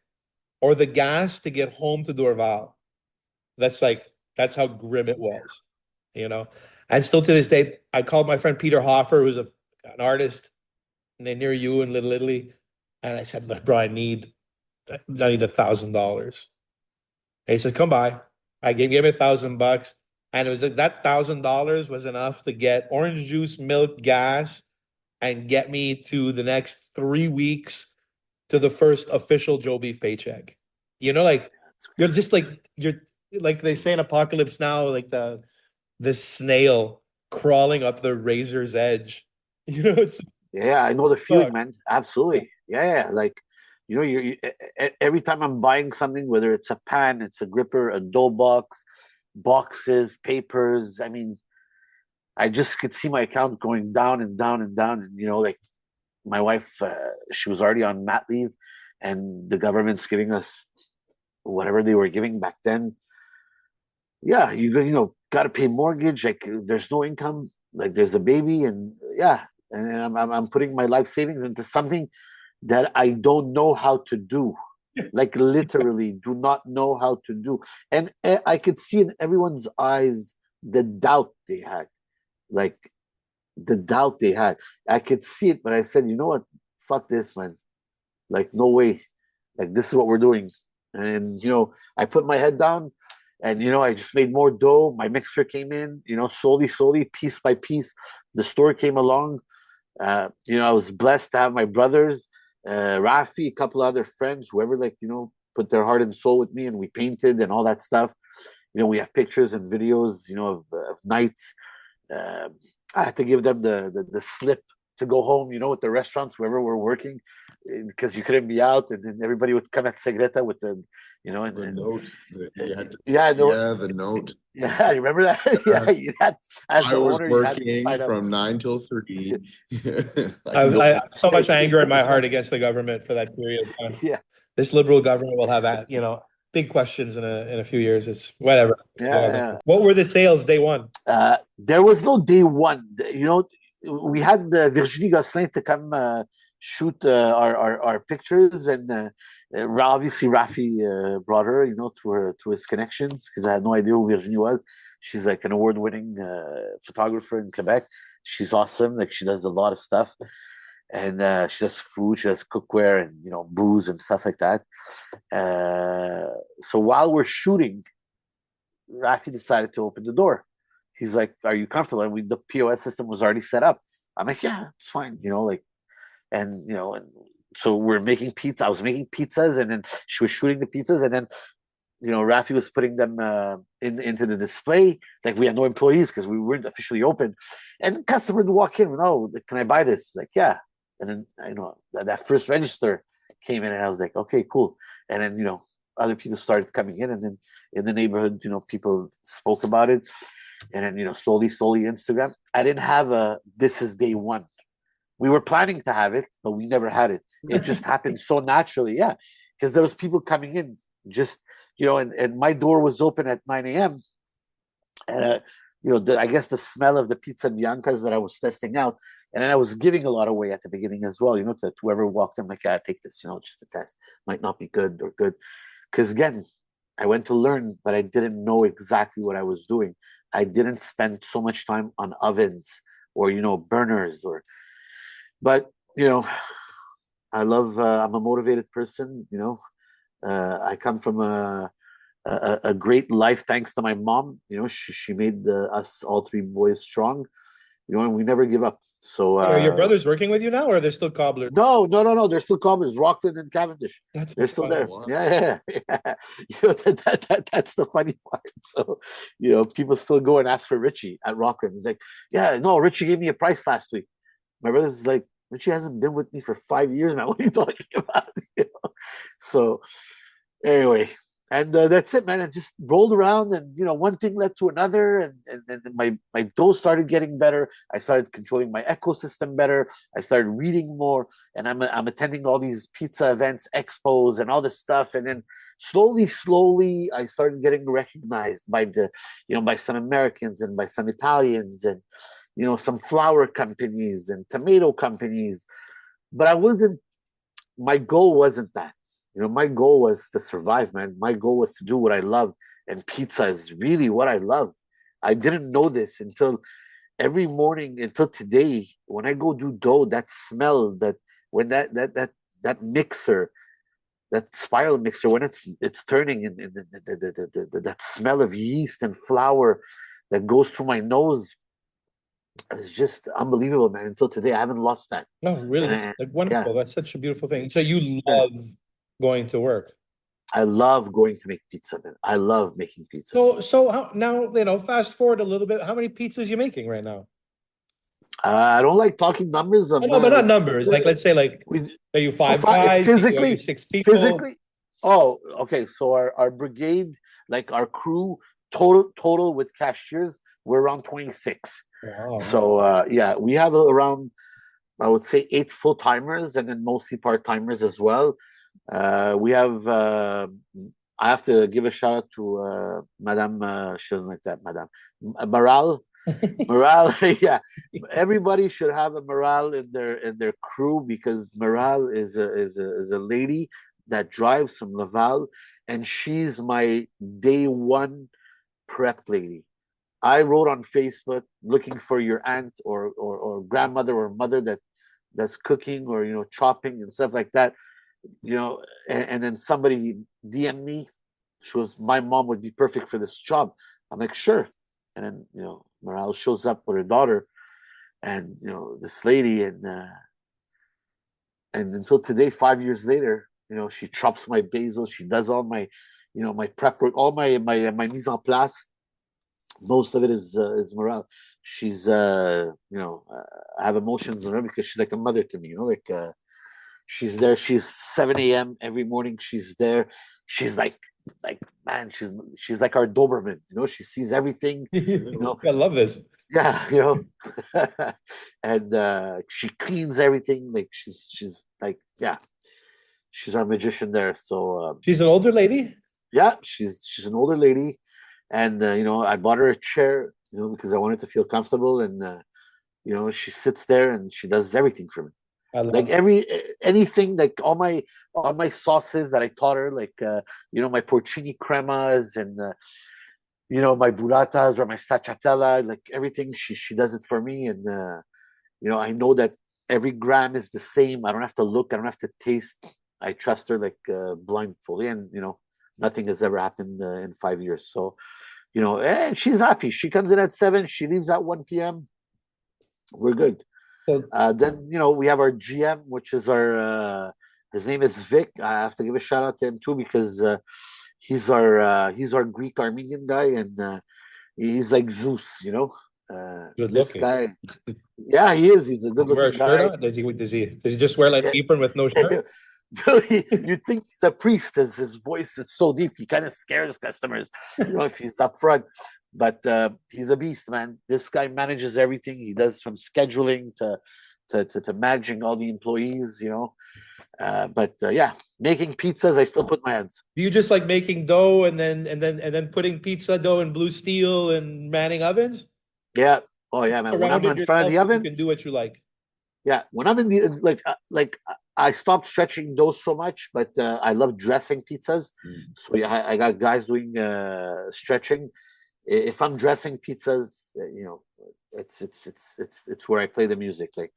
or the gas to get home to Dorval. That's how grim it was, you know. And still to this day, I called my friend Peter Hoffer, who's an artist near you in Little Italy, and I said, "Look, bro, I need $1,000." And he said, "Come by." I gave him $1,000, and it was like that $1,000 was enough to get orange juice, milk, gas, and get me to the next 3 weeks to the first official Joe Beef paycheck. You know, like you're like they say in Apocalypse Now, like the snail crawling up the razor's edge. You know, it's Yeah, I know the feeling, fuck. man. Absolutely. Yeah. Like, every time I'm buying something, whether it's a pan, it's a gripper, a dough box, boxes, papers. I mean, I just could see my account going down and down and down. And like my wife, she was already on mat leave, and the government's giving us whatever they were giving back then. Yeah, got to pay mortgage. Like, there's no income. Like, there's a baby, and yeah, and I'm putting my life savings into something that I don't know how to do. Like, literally, do not know how to do. And I could see in everyone's eyes the doubt they had. Like, the doubt they had. I could see it, but I said, you know what? Fuck this, man. Like, no way. Like, this is what we're doing. And I put my head down, and I just made more dough. My mixer came in, slowly, piece by piece. The store came along. I was blessed to have my brothers, Rafi, a couple other friends, whoever, like, put their heart and soul with me, and we painted and all that stuff. We have pictures and videos, of nights. I had to give them the slip to go home, with the restaurants, wherever we're working, because you couldn't be out, and then everybody would come at Segreta with the, The note. You had to, yeah, no, yeah, the note. yeah, I remember that. Yeah, you had, as I the was owner, you had to working sign up. from 9 till 3. I have so much anger in my heart against the government for that period of time. Yeah, This liberal government will have, big questions in a few years. It's whatever. yeah. What were the sales day one? There was no day one. We had Virginie Gosselin to come shoot our pictures, and obviously Rafi brought her, through his connections, because I had no idea who Virginie was. She's like an award-winning photographer in Quebec. She's awesome. Like, she does a lot of stuff, and she does food, she does cookware, and booze and stuff like that. So while we're shooting, Rafi decided to open the door. He's like, "Are you comfortable?" And the POS system was already set up. I'm like, "Yeah, it's fine." And so we're making pizza. I was making pizzas, and then she was shooting the pizzas, and then Rafi was putting them into the display. Like, we had no employees because we weren't officially open, and customer would walk in. "Oh, can I buy this?" Like, yeah. And then that first register came in, and I was like, "Okay, cool." And then other people started coming in, and then in the neighborhood, people spoke about it, and then slowly Instagram. I didn't have a "this is day one." We were planning to have it, but we never had it. It just happened so naturally. Yeah, because there was people coming in, just and my door was open at 9 a.m. and I guess the smell of the pizza biancas that I was testing out, and then I was giving a lot away at the beginning as well, to whoever walked in. Like, "Yeah, take this, just to test. Might not be good or good." Because again, I went to learn, but I didn't know exactly what I was doing. I didn't spend so much time on ovens or burners, but I love. I'm a motivated person. I come from a great life thanks to my mom. She made us all three boys strong. And we never give up. So Are your brothers working with you now, or are they still cobblers? no. They're still cobblers, Rockland and Cavendish. They're still there. wow. Yeah. That's the funny part. So, people still go and ask for Richie at Rockland. He's like, "Yeah, no, Richie gave me a price last week." My brother's like, "Richie hasn't been with me for 5 years, man. What are you talking about?" So anyway, And that's it, man. It just rolled around, and one thing led to another, and then my dough started getting better. I started controlling my ecosystem better. I started reading more, and I'm attending all these pizza events, expos, and all this stuff. And then slowly, I started getting recognized by by some Americans and by some Italians, and some flour companies and tomato companies. But I wasn't. My goal wasn't that. My goal was to survive, man. My goal was to do what I love, and pizza is really what I love. I didn't know this until every morning, until today, when I go do dough, that smell, that when that mixer, that spiral mixer, when it's turning, and that smell of yeast and flour that goes through my nose is just unbelievable, man. Until today, I haven't lost that. No, really, And that's like wonderful. yeah, That's such a beautiful thing. So you yeah. love going to work. I love going to make pizza, man. I love making pizzas. So how now, fast forward a little bit. How many pizzas are you making right now? I don't like talking numbers. I know, but not numbers. Like, let's say, like, We, are you five guys? Are you physically, six people? Oh, okay. So our brigade, like our crew, total with cashiers, we're around 26. Wow. So yeah, we have around, I would say, 8 full timers, and then mostly part timers as well. We have. I have to give a shout out to Madame. She doesn't like that, Madame Morale. Morale, yeah. Everybody should have a morale in their crew, because Morale is a lady that drives from Laval, and she's my day one prep lady. I wrote on Facebook looking for your aunt or grandmother or mother that's cooking, or chopping and stuff like that. And then somebody DM me. She goes, my mom would be perfect for this job. I'm like, sure. And then Morale shows up with her daughter, and this lady, and until today, 5 years later, she chops my basil. She does all my my prep work, all my mise en place. Most of it is Morale. She's I have emotions on her, because she's like a mother to me. Like she's there. She's 7 a.m. every morning. She's there. She's like man, she's like our Doberman. She sees everything. I love this. Yeah, and she cleans everything. Like she's like, yeah, she's our magician there. So she's an older lady. Yeah, she's an older lady, and I bought her a chair, because I wanted to feel comfortable, and she sits there and she does everything for me. Like anything, like all my sauces that I taught her, like my porcini cremas, and my burratas or my stracciatella, like everything, she does it for me. And I know that every gram is the same. I don't have to look, I don't have to taste. I trust her like blindfolded, and nothing has ever happened in 5 years. So and she's happy. She comes in at 7, she leaves at 1 p.m. We're good. Then we have our GM, which is our his name is Vic. I have to give a shout out to him too, because he's our Greek Armenian guy, and he's like Zeus. Good This looking. guy, yeah, he is. He's a good looking guy. Does he just wear like apron with no shirt? You'd think he's a priest, as his voice is so deep. He kind of scares customers, if he's up front. But he's a beast, man. This guy manages everything. He does from scheduling to managing all the employees, But yeah, making pizzas, I still put my hands. Do you just like making dough and then putting pizza dough in blue steel and manning ovens? Yeah. Oh yeah, man. When I'm in front of the oven, you can do what you like. Yeah, when I'm in the like I stopped stretching dough so much, but I love dressing pizzas. So yeah, I got guys doing stretching. If I'm dressing pizzas, it's where I play the music. Like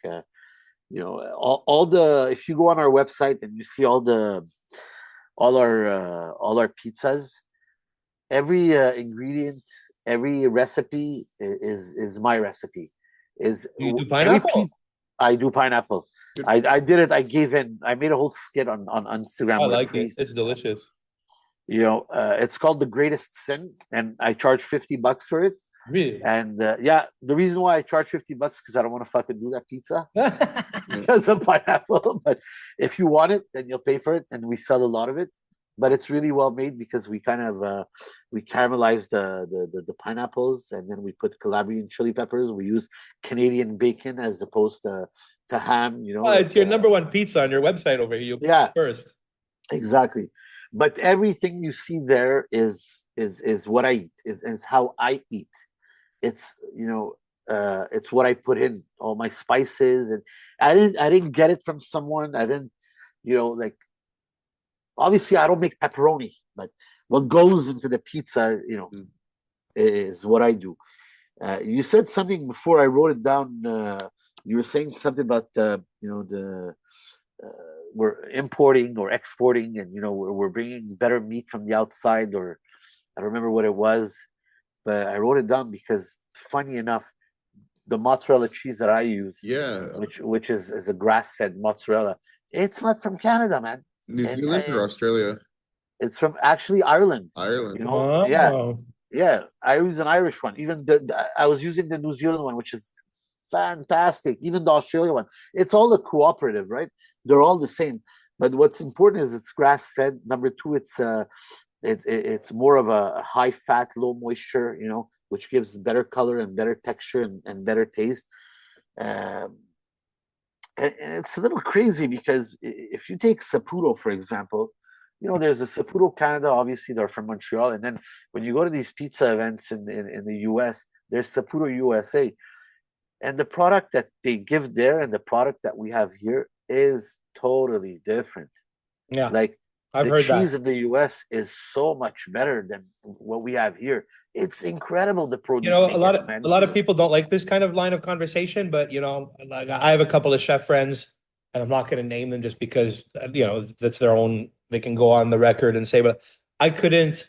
all the, if you go on our website and you see all our pizzas, every ingredient, every recipe is my recipe. You do pineapple? I do pineapple. I did it. I gave in. I made a whole skit on Instagram. I like it. It's delicious. It's called The Greatest Sin, and I charge $50 for it. Really? And yeah, the reason why I charge $50 because I don't want to fucking do that pizza because of pineapple. But if you want it, then you'll pay for it, and we sell a lot of it. but it's really well made because we kind of we caramelize the pineapples, and then we put Calabrian chili peppers. We use Canadian bacon as opposed to ham. It's your number one pizza on your website over here. You Yeah, first. exactly. But everything you see there is what I eat. Is how I eat. It's it's what I put in, all my spices, and I didn't get it from someone. I didn't, like, obviously I don't make pepperoni, but what goes into the pizza, is what I do. You said something before, I wrote it down. You were saying something about the uh, we're importing or exporting, and we're bringing better meat from the outside, or I don't remember what it was, but I wrote it down because, funny enough, the mozzarella cheese that I use, Yeah. which is a grass-fed mozzarella, it's not from Canada, man. New And Zealand or Australia? it's from actually Ireland. Ireland. Yeah, Oh. yeah. I use an Irish one. Even I was using the New Zealand one, which is fantastic. Even the Australia one. It's all a cooperative, right? They're all the same. But what's important is it's grass-fed. Number two, it's more of a high fat, low moisture, which gives better color and better texture and better taste. Um, and it's a little crazy because if you take Saputo, for example, there's a Saputo Canada, obviously they're from Montreal. And then when you go to these pizza events in the US, there's Saputo USA. And the product that they give there and the product that we have here is totally different. Yeah, Like, I've the heard cheese that. in the US is so much better than what we have here. It's incredible, the produce A they lot get, of man. a lot of people don't like this kind of line of conversation, but like I have a couple of chef friends, and I'm not going to name them just because that's their own. They can go on the record and say, but I couldn't.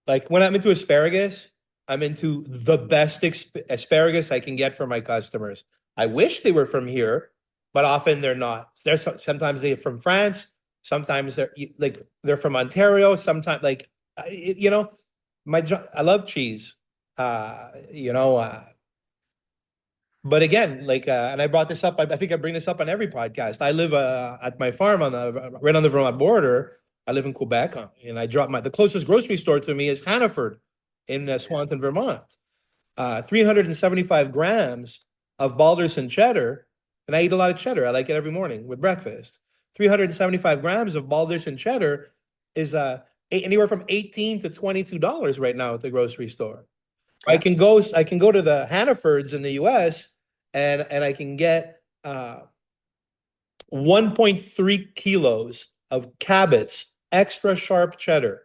Like when I'm into asparagus, I'm into the best asparagus I can get for my customers. I wish they were from here, but often they're not. Sometimes they're from France, sometimes they're from Ontario, sometimes I love cheese. But again, and I brought this up. I think I bring this up on every podcast. I live at my farm right on the Vermont border. I live in Quebec, and I drop the closest grocery store to me is Hannaford in Swanton, Vermont. 375 grams of Balderson cheddar, and I eat a lot of cheddar. I like it every morning with breakfast. 375 grams of Balderson cheddar is anywhere from $18 to $22 right now at the grocery store. I can go to the Hannafords in the US and I can get 1.3 kilos of Cabot's extra sharp cheddar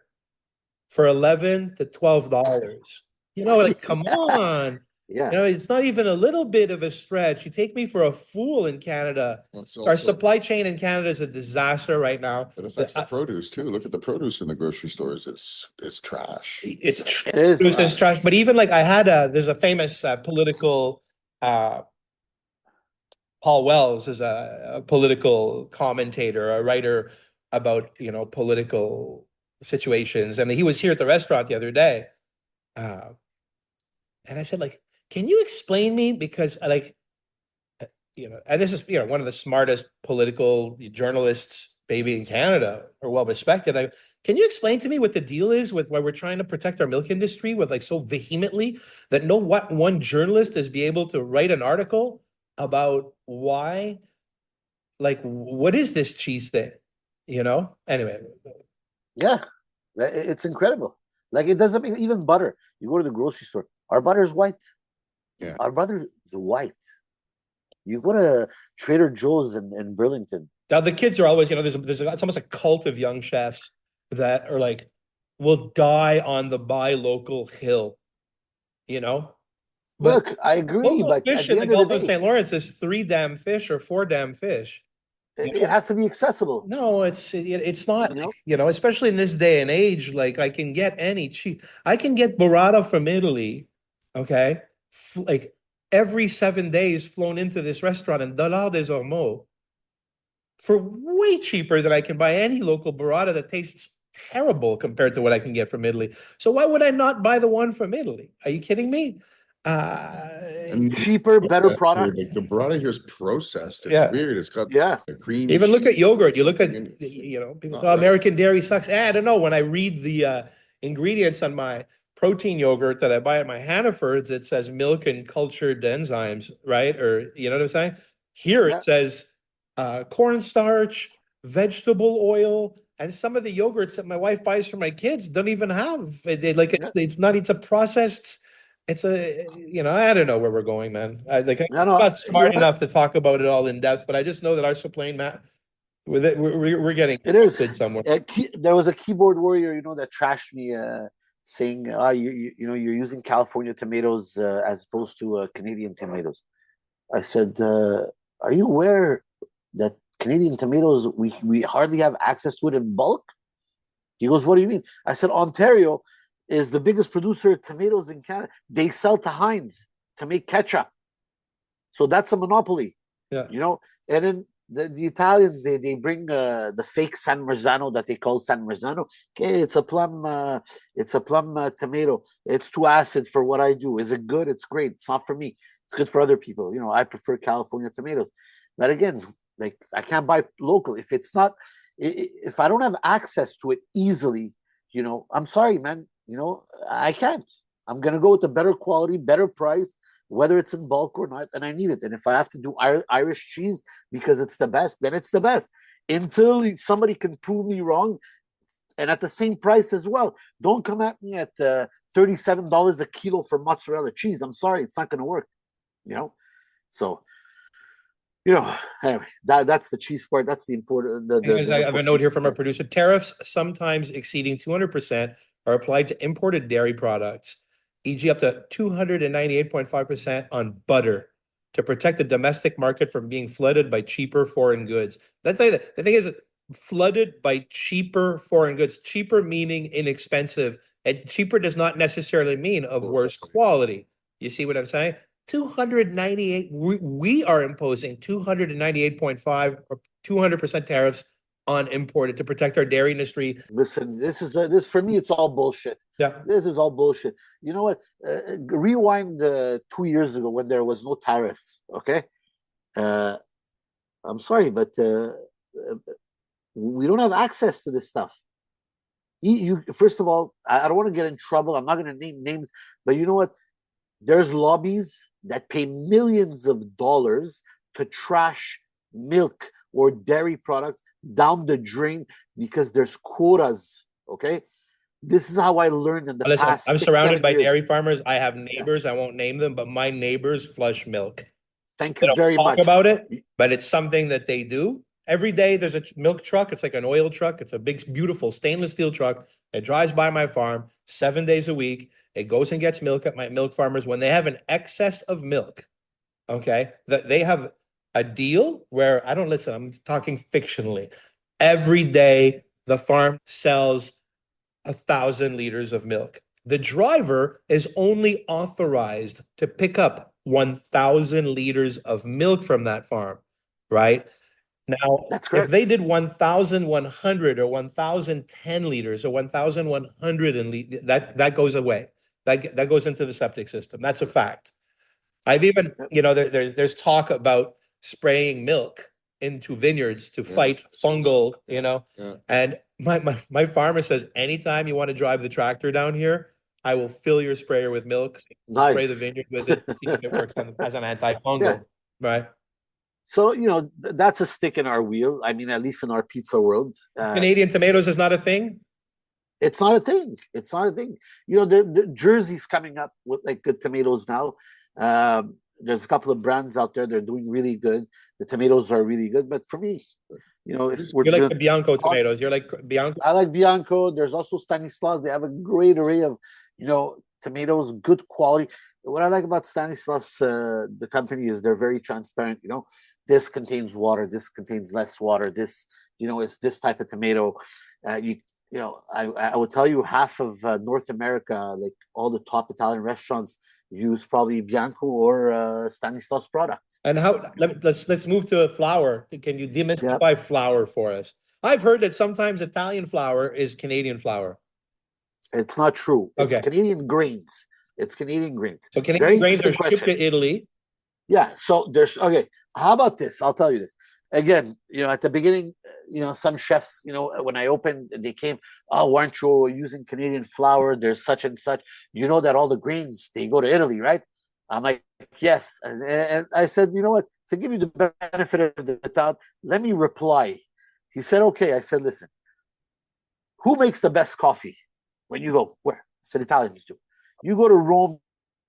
for $11 to $12. Come on. Yeah. It's not even a little bit of a stretch. You take me for a fool in Canada. Our supply chain in Canada is a disaster right now. It affects the produce too. Look at the produce in the grocery stores. It's trash. It is. It's trash. But even like there's a famous political, Paul Wells is a political commentator, a writer about, political situations. And he was here at the restaurant the other day. And I said, like, can you explain me? Because and this is, one of the smartest political journalists maybe in Canada, or well respected. Can you explain to me what the deal is with why we're trying to protect our milk industry with so vehemently that one journalist is be able to write an article about why, what is this cheese thing? Anyway. Yeah, it's incredible. Like, it doesn't make even butter. You go to the grocery store, our butter is white. Yeah. Our butter is white. You go to Trader Joe's in Burlington. Now the kids are always, it's almost a cult of young chefs that are will die on the buy local hill, But look, I agree, but fish at the in end the of the Gulf of day, St. Lawrence is 3 damn fish or 4 damn fish. it has to be accessible. No, it's not, especially in this day and age, I can get any cheese. I can get burrata from Italy, okay? Every 7 days flown into this restaurant in Dollars des Ormeaux for way cheaper than I can buy any local burrata that tastes terrible compared to what I can get from Italy. So why would I not buy the one from Italy? Are you kidding me? And cheaper, better processed, product. like the burrata here is processed. It's Yeah. weird. It's got Yeah. a cream. Even look at cheese, yogurt. You look at, something, and it's people not go, right. American dairy sucks. I don't know. When I read the ingredients on my protein yogurt that I buy at my Hannaford's, it says milk and cultured enzymes, right? Or, you know what I'm saying? Here Yeah. it says cornstarch, vegetable oil, and some of the yogurts that my wife buys for my kids don't even have it's not, it's a processed, it's a, I don't know where we're going, man. I'm not smart enough to talk about it all in depth, but I just know that our supply mat with it, we're getting It is somewhere. There was a keyboard warrior, that trashed me, saying, you're using California tomatoes as opposed to Canadian tomatoes. I said, are you aware that Canadian tomatoes, we hardly have access to it in bulk? He goes, what do you mean? I said, Ontario is the biggest producer of tomatoes in Canada. They sell to Heinz to make ketchup. So that's a monopoly. Yeah. And then the Italians, they bring the fake San Marzano that they call San Marzano. Okay, it's a plum tomato. It's too acid for what I do. Is it good? It's great. It's not for me. It's good for other people. I prefer California tomatoes. But again, I can't buy local if it's not, if I don't have access to it easily. I'm sorry, man. I can't. I'm gonna go with a better quality, better price, whether it's in bulk or not, and I need it. And if I have to do Irish cheese because it's the best, then it's the best. Until somebody can prove me wrong, and at the same price as well. Don't come at me at $37 a kilo for mozzarella cheese. I'm sorry, it's not gonna work. So. Anyway, that's the cheese part. That's the important. I have a note here from our producer. Tariffs sometimes exceeding 200% are applied to imported dairy products, e.g. up to 298.5% on butter, to protect the domestic market from being flooded by cheaper foreign goods. The thing is, flooded by cheaper foreign goods. Cheaper meaning inexpensive, and cheaper does not necessarily mean of worse quality. You see what I'm saying? 298, we are imposing 298.5 or 200% tariffs on imported to protect our dairy industry. Listen, this for me, it's all bullshit. Yeah. This is all bullshit. You know what? Rewind 2 years ago when there was no tariffs, okay? I'm sorry, but we don't have access to this stuff. First of all, I don't want to get in trouble. I'm not going to name names, but you know what? There's lobbies that pay millions of dollars to trash milk or dairy products down the drain because there's quotas. Okay, this is how I learned in the past. I'm 6, surrounded 7 by years. dairy farmers. I have neighbors. I won't name them, but my neighbors flush milk. Thank you very much. Talk about it, but it's something that they do. Every day there's a milk truck. It's like an oil truck. It's a big, beautiful stainless steel truck. It drives by my farm 7 days a week. It goes and gets milk at my milk farmers when they have an excess of milk. Okay, that they have a deal where I'm talking fictionally. Every day the farm sells 1,000 liters of milk. The driver is only authorized to pick up 1,000 liters of milk from that farm, right? Now, That's correct. If they did 1,100 or 1,010 liters or 1,100 that goes away. That goes into the septic system. That's a fact. I've even, there's talk about spraying milk into vineyards to fight fungal, and my farmer says, anytime you want to drive the tractor down here, I will fill your sprayer with milk, spray the vineyard with it, see if it works as an antifungal, right? So, that's a stick in our wheel. I mean, at least in our pizza world. Canadian tomatoes is not a thing? It's not a thing. It's not a thing. The Jersey's coming up with good tomatoes now. There's a couple of brands out there. They're doing really good. The tomatoes are really good. But for me, if we're like the Bianco tomatoes. You're like Bianco. I like Bianco. There's also Stanislas. They have a great array of, tomatoes, good quality. What I like about Stanislas, the company, is they're very transparent. This contains water. This contains less water. This, it's this type of tomato. I would tell you half of North America, like all the top Italian restaurants, use probably Bianco or Stanislas products. And let's move to flour. Can you demystify flour for us? I've heard that sometimes Italian flour is Canadian flour. It's not true. It's Canadian grains. It's Canadian grains. So Very Canadian grains are interesting shipped question. to Italy. Yeah. So there's okay. How about this? I'll tell you this. Again, at the beginning, some chefs, when I opened, they came, oh, why aren't you using Canadian flour? There's such and such. You know that all the grains, they go to Italy, right? I'm like, yes. And I said, you know what? To give you the benefit of the doubt, let me reply. He said, okay. I said, listen, who makes the best coffee when you go? Where? I said, Italians do. You go to Rome,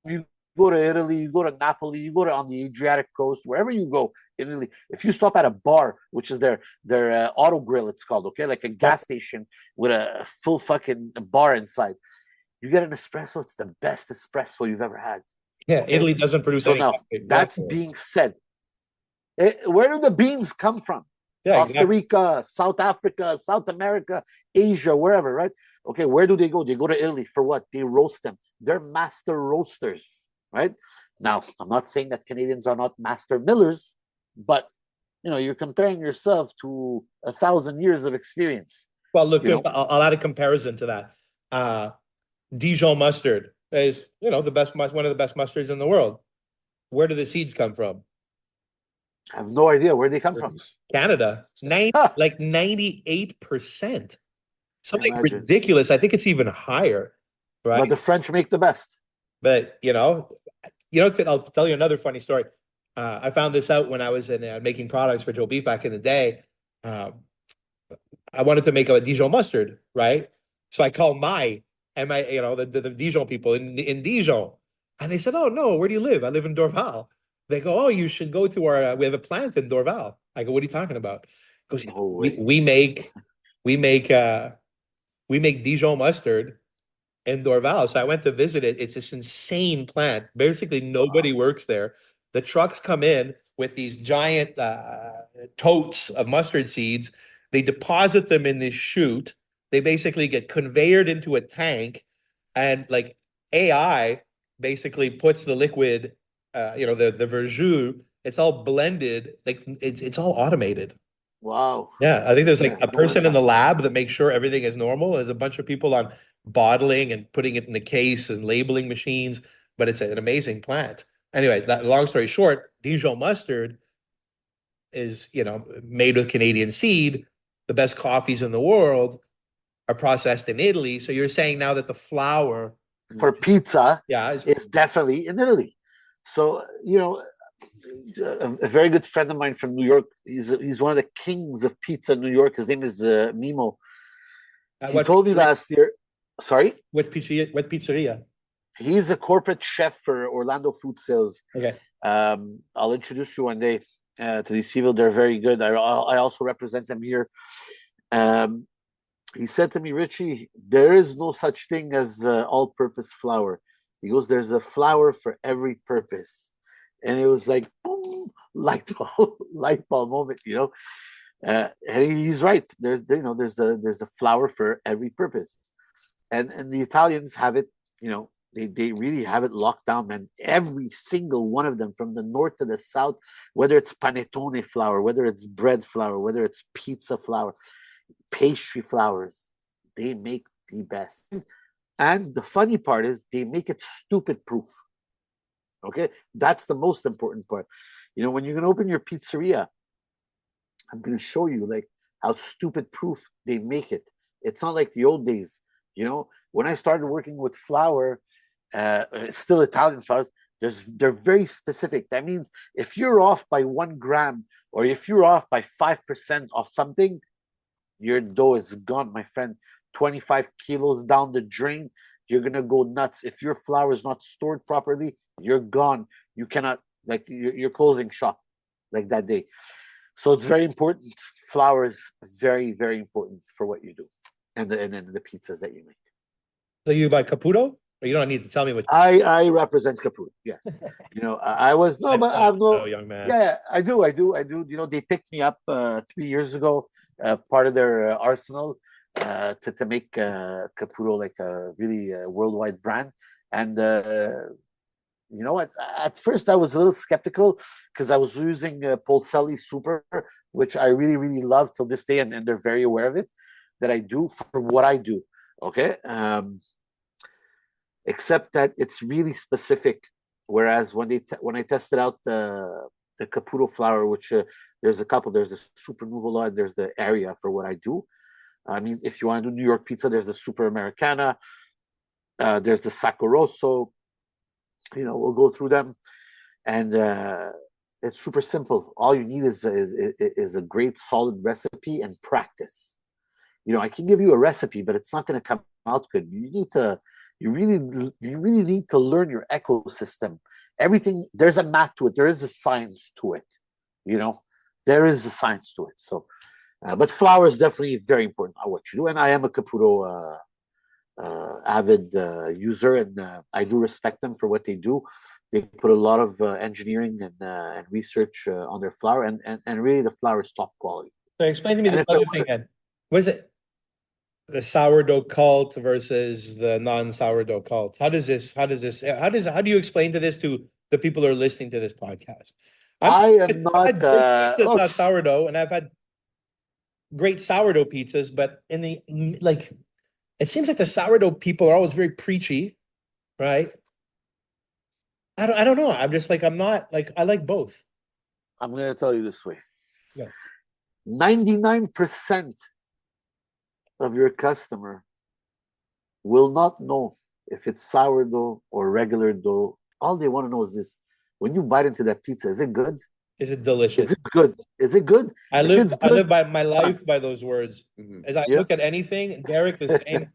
you go to Italy, you go to Napoli, you go to on the Adriatic coast, wherever you go in Italy. If you stop at a bar, which is their auto grill, it's called, okay, like a gas station with a full fucking bar inside, you get an espresso. It's the best espresso you've ever had. Yeah, okay? Italy doesn't produce So any now, coffee. that's being said. Where do the beans come from? Yeah, Costa Rica, South Africa, South America, Asia, wherever, right? Okay, where do they go? They go to Italy for what? They roast them. They're master roasters, right? Now, I'm not saying that Canadians are not master millers, but you're comparing yourself to 1,000 years of experience. Well, look, I'll add a comparison to that. Dijon mustard is, one of the best mustards in the world. Where do the seeds come from? I have no idea where they come from. Canada. It's 98%. Something Imagine. ridiculous. I think it's even higher, right? But the French make the best. But I'll tell you another funny story. I found this out when I was making products for Joe Beef back in the day. I wanted to make a Dijon mustard, right? So I called the Dijon people in Dijon, and they said, "Oh no, where do you live?" I live in Dorval. They go, "Oh, you should go to we have a plant in Dorval." I go, "What are you talking about?" He goes, No we make Dijon mustard in Dorval. So I went to visit it. It's this insane plant. Basically, nobody works there. The trucks come in with these giant totes of mustard seeds. They deposit them in this chute. They basically get conveyed into a tank, and like AI basically puts the liquid, the verjus. It's all blended. Like it's all automated. Wow. Yeah, I think there's like a person in the lab that makes sure everything is normal. There's a bunch of people on bottling and putting it in the case and labeling machines, but it's an amazing plant. Anyway, long story short, Dijon mustard is, made with Canadian seed. The best coffees in the world are processed in Italy. So you're saying now that the flour for pizza is definitely in Italy. So, a very good friend of mine from New York. He's one of the kings of pizza in New York. His name is Mimo. He told me last year. Sorry? What pizzeria? He's a corporate chef for Orlando Food Sales. Okay. I'll introduce you one day to these people. They're very good. I also represent them here. He said to me, Richie, there is no such thing as all-purpose flour. He goes, there's a flour for every purpose. And it was like, boom, light bulb moment, and he's right. There's a flour for every purpose, and the Italians have it. They really have it locked down, man. Every single one of them, from the north to the south, whether it's panettone flour, whether it's bread flour, whether it's pizza flour, pastry flours, they make the best. And the funny part is they make it stupid proof. Okay, that's the most important part. When you're gonna open your pizzeria, I'm gonna show you like how stupid proof they make it. It's not like the old days. When I started working with flour, still Italian flours, they're very specific. That means if you're off by 1 gram or if you're off by 5% of something, your dough is gone, my friend. 25 kilos down the drain, you're gonna go nuts. If your flour is not stored properly, you're gone. You cannot, you're closing shop like that day. So it's very important. Flour is very, very important for what you do, and then the pizzas that you make. So you buy Caputo, or you don't need to tell me what? I represent Caputo. Yes, I was no, but I'm no young man. Yeah, I do. They picked me up 3 years ago, part of their arsenal. To make Caputo like a really worldwide brand. And you know what? At first, I was a little skeptical because I was using Polselli Super, which I really, really love till this day, and they're very aware of it, that I do for what I do. Okay. except that it's really specific. Whereas when I tested out the Caputo flour, which there's a couple, there's the Super Nuvola and there's the Area for what I do. I mean, if you want to do New York pizza, there's the Super Americana, there's the Sacco Rosso. We'll go through them, and it's super simple. All you need is a great solid recipe and practice. I can give you a recipe, but it's not going to come out good. You really need to learn your ecosystem. Everything, there's a math to it. There is a science to it. There is a science to it. So, but flour is definitely very important on what you do. And I am a Caputo avid user, and I do respect them for what they do. They put a lot of engineering and research on their flour, and really the flour is top quality. So explain to me the other thing, Ed. What is it? The sourdough cult versus the non-sourdough cult. How do you explain to the people who are listening to this podcast? It's not sourdough, and I've had great sourdough pizzas, but it seems like the sourdough people are always very preachy, right? I don't know. I'm just like, I'm not like, I like both. I'm going to tell you this way. Yeah. 99% of your customer will not know if it's sourdough or regular dough. All they want to know is this: when you bite into that pizza, is it good? Is it delicious? Is it good? Is it good? I live by my life by those words. As I look at anything, Derek, the same.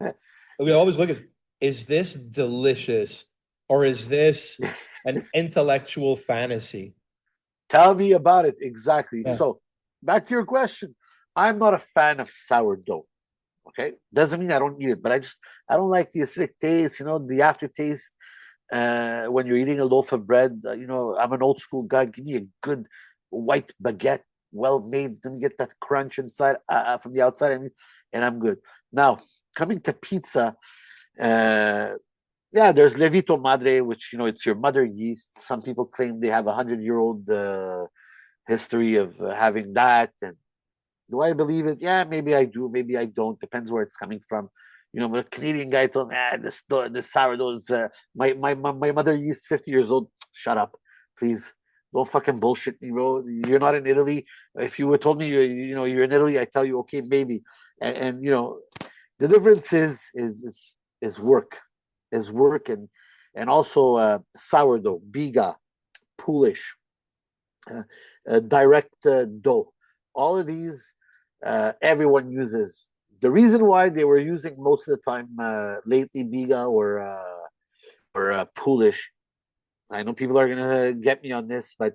We always look at, is this delicious or is this an intellectual fantasy? Tell me about it. Exactly. Yeah. So back to your question. I'm not a fan of sourdough. Okay, doesn't mean I don't eat it, but I don't like the acidic taste, the aftertaste when you're eating a loaf of bread. I'm an old school guy. Give me a good white baguette, well made. Let me get that crunch inside from the outside, and I'm good. Now, coming to pizza, there's Levito Madre, which it's your mother yeast. Some people claim they have 100-year-old history of having that, and do I believe it? Yeah, maybe I do, maybe I don't. Depends where it's coming from. But a Canadian guy told me, this sourdough is my mother yeast, 50 years old. Shut up, please. Don't fucking bullshit me, bro. You're not in Italy. If you were told me you're in Italy, I tell you, okay, maybe. And the difference is work, and also sourdough, biga, Polish, direct dough. All of these, everyone uses. The reason why they were using most of the time lately biga or Polish, I know people are gonna get me on this, but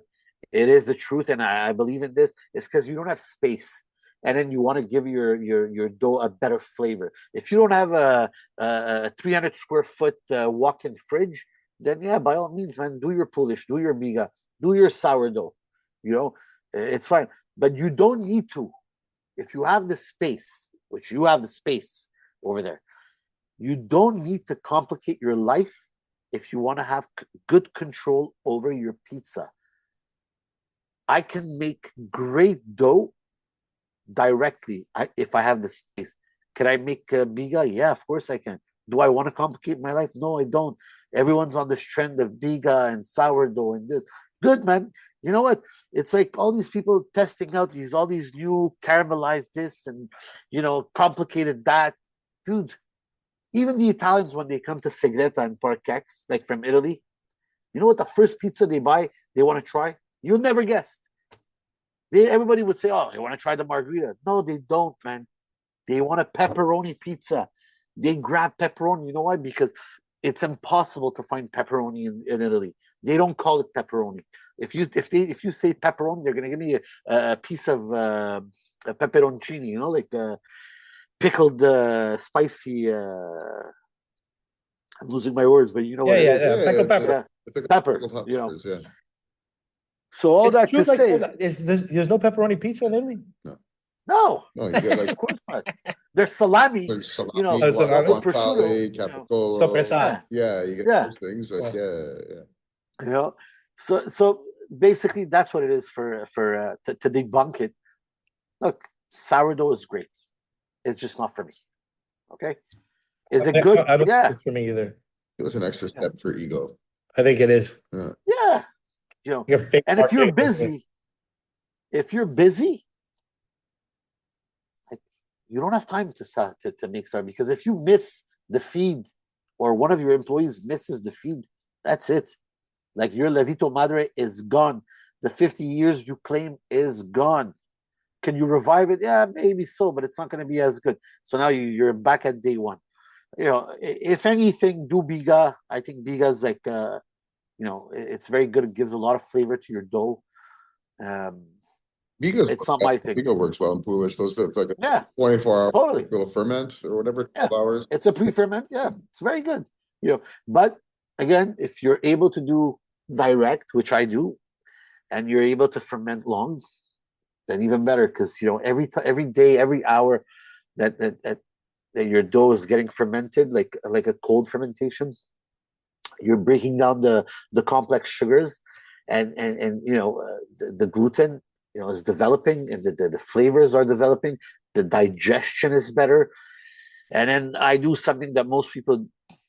it is the truth, and I believe in this. It's because you don't have space, and then you want to give your dough a better flavor. If you don't have a 300 square foot walk-in fridge, then yeah, by all means, man, do your Polish, do your biga, do your sourdough. It's fine. But you don't need to. If you have the space, which you have the space over there, you don't need to complicate your life if you want to have good control over your pizza. I can make great dough directly if I have the space. Can I make biga? Yeah, of course I can. Do I want to complicate my life? No, I don't. Everyone's on this trend of biga and sourdough and this. Good, man. You know what? It's like all these people testing out all these new caramelized this and complicated that. Dude, even the Italians, when they come to Segreta and Parkex, like from Italy, you know what the first pizza they buy, they want to try? You'll never guess. Everybody would say, oh, they want to try the margherita. No, they don't, man. They want a pepperoni pizza. They grab pepperoni. You know why? Because it's impossible to find pepperoni in Italy. They don't call it pepperoni. If you say pepperoni, they're gonna give me a piece of pepperoncini, like pickled spicy. I'm losing my words, but you know what it is. Yeah, pickled pepper. Pepper. Yeah. So all that to say, there's no pepperoni pizza in Italy. No, you get of course not. There's salami. salami, prosciutto, capicola. Yeah, you get those things. Yeah. So basically, that's what it is to debunk it. Look, sourdough is great. It's just not for me. Okay, is it good? I don't Yeah, think it's for me either. It was an extra step for ego. I think it is. Yeah. Yeah, you know. Your fake And if you're marketing. busy, like, you don't have time to make stuff, because if you miss the feed, or one of your employees misses the feed, that's it. Like, your Levito Madre is gone. The 50 years you claim is gone. Can you revive it? Yeah, maybe so, but it's not going to be as good. So now you're back at day one. You know, if anything, do biga. I think biga is like, it's very good. It gives a lot of flavor to your dough. It's not my thing. Vigo works well in Polish. Those it's like a Yeah, 24-hour totally. little ferment or whatever, Yeah, 12 hours. it's a pre-ferment. Yeah, it's very good. But again, if you're able to do direct, which I do, and you're able to ferment long, then even better, because every day, every hour that your dough is getting fermented, like a cold fermentation, you're breaking down the complex sugars, and the gluten is developing, and the flavors are developing, the digestion is better. And then I do something that most people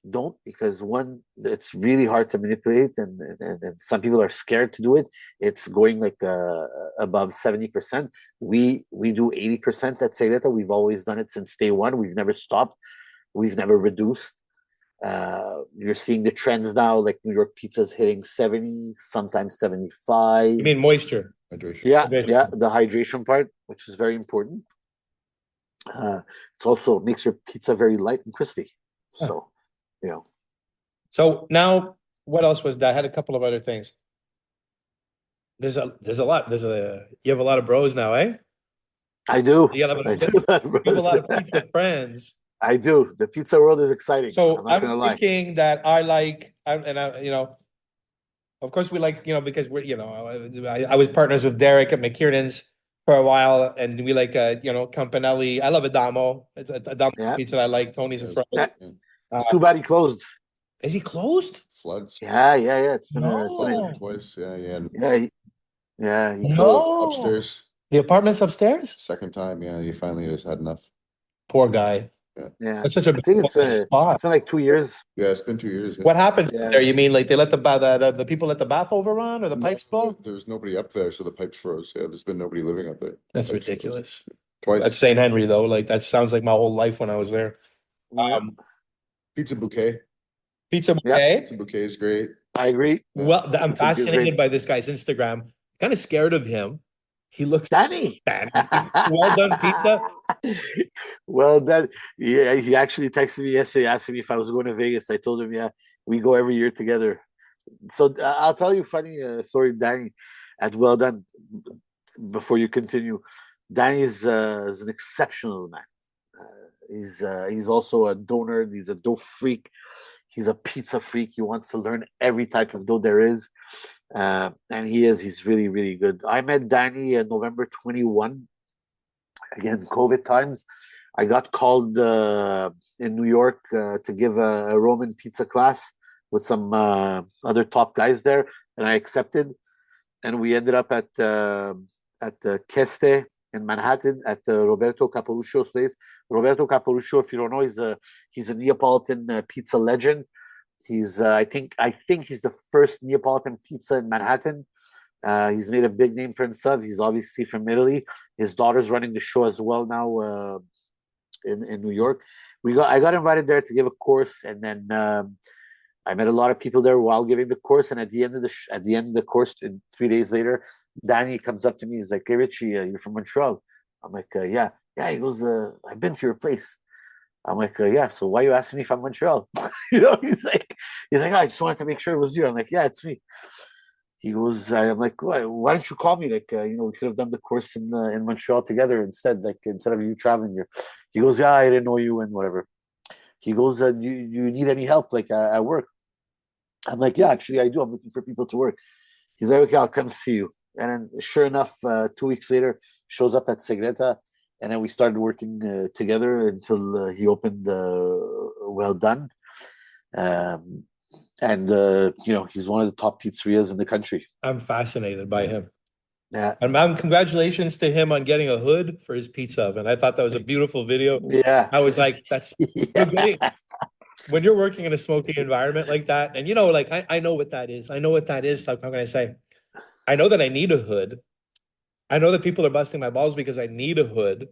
don't, because one, it's really hard to manipulate, and some people are scared to do it. It's going like above 70%. We do 80% at Segreta. We've always done it since day one. We've never stopped. We've never reduced. You're seeing the trends now, like New York pizza's hitting 70, sometimes 75. You mean moisture? Hydration. Yeah, Hydration. yeah, the hydration part, which is very important. It's also makes your pizza very light and crispy. So, So now, what else was that? I had a couple of other things. There's a lot. You have a lot of bros now, eh? I do. You have I do. a lot of pizza friends. I do. The pizza world is exciting. So I'm not gonna lie. thinking that of course we like, because I was partners with Derek at McKiernan's for a while, and we like, Campanelli. I love Adamo. It's Adamo Yeah. pizza I like. Tony's a friend. Yeah. It's too bad he closed. Is he closed? Floods. Yeah. It's been Flooded twice. Yeah. he No. closed. Upstairs. The apartment's upstairs? Second time. Yeah. He finally just had enough. Poor guy. Yeah. That's such a I think it's been like 2 years. Yeah. It's been 2 years. Yeah. What happened Yeah. there? You mean like they let the people let the bath overrun, or the pipes blow? There was nobody up there, so the pipes froze. Yeah. There's been nobody living up there. That's Pipes ridiculous. froze. Twice. That's St. Henry though. Like, that sounds like my whole life when I was there. Yeah. Pizza bouquet. Pizza bouquet. Pizza bouquet is great. I agree. Well, I'm Pizza is fascinated great. by this guy's Instagram. Kind of scared of him. He looks Danny. well done pizza. Well done. Yeah, he actually texted me yesterday asking me if I was going to Vegas. I told him, yeah, we go every year together. So I'll tell you a funny story, Danny, at Well Done, before you continue. Danny is an exceptional man. He's also a donor. He's a dough freak. He's a pizza freak. He wants to learn every type of dough there is. And he's really, really good. I met Danny in November 21. Again, COVID times. I got called in New York to give a Roman pizza class with some other top guys there, and I accepted. And we ended up at Keste in Manhattan at Roberto Caporuscio's place. Roberto Caporuscio, if you don't know, he's a Neapolitan pizza legend. I think he's the first Neapolitan pizza in Manhattan. He's made a big name for himself. He's obviously from Italy. His daughter's running the show as well now in New York. I got invited there to give a course, and then I met a lot of people there while giving the course. And at the end of the course, 3 days later, Danny comes up to me. He's like, "Hey, Richie, you're from Montreal?" I'm like, "Yeah." He goes, "I've been to your place." I'm like, "Yeah, so why are you asking me if I'm Montreal?" He's like, "I just wanted to make sure it was you." I'm like, "Yeah, it's me." He goes, I'm like, why don't you call me? Like, we could have done the course in Montreal together instead, like, instead of you traveling here. He goes, "Yeah, I didn't know you," and whatever. He goes, you need any help, like, at work? I'm like, "Yeah, actually, I do. I'm looking for people to work." He's like, "Okay, I'll come see you." And then, sure enough, 2 weeks later, shows up at Segreta, and then we started working together until he opened Well Done. And he's one of the top pizzerias in the country. I'm fascinated by him. Yeah. And congratulations to him on getting a hood for his pizza oven. I thought that was a beautiful video. Yeah. I was like, that's Yeah. when you're working in a smoky environment like that, and like I know what that is. I know what that is. How can I say? I know that I need a hood. I know that people are busting my balls because I need a hood.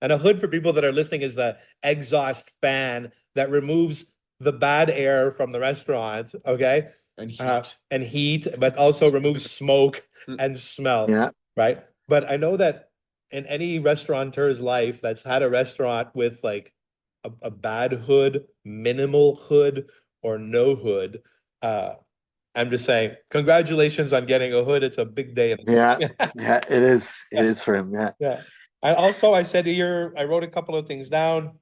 And a hood, for people that are listening, is the exhaust fan that removes the bad air from the restaurant, okay? And heat, but also removes smoke and smell, Yeah. right? But I know that in any restaurateur's life that's had a restaurant with like a bad hood, minimal hood, or no hood, I'm just saying, congratulations on getting a hood. It's a big day. Yeah. Yeah. It is. It is for him. Yeah. Yeah. I said here, I wrote a couple of things down.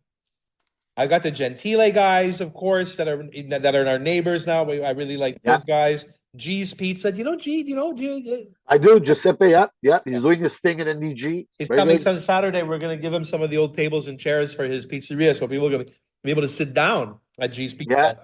I got the Gentile guys, of course, that are our neighbors now. I really like those guys. G's Pizza. Do you know G? Do you know G? I do. Giuseppe. Yeah. Yeah. He's doing his thing in NDG. He's Very coming good. on Saturday. We're going to give him some of the old tables and chairs for his pizzeria, so people are going to be able to sit down at G's Pizza.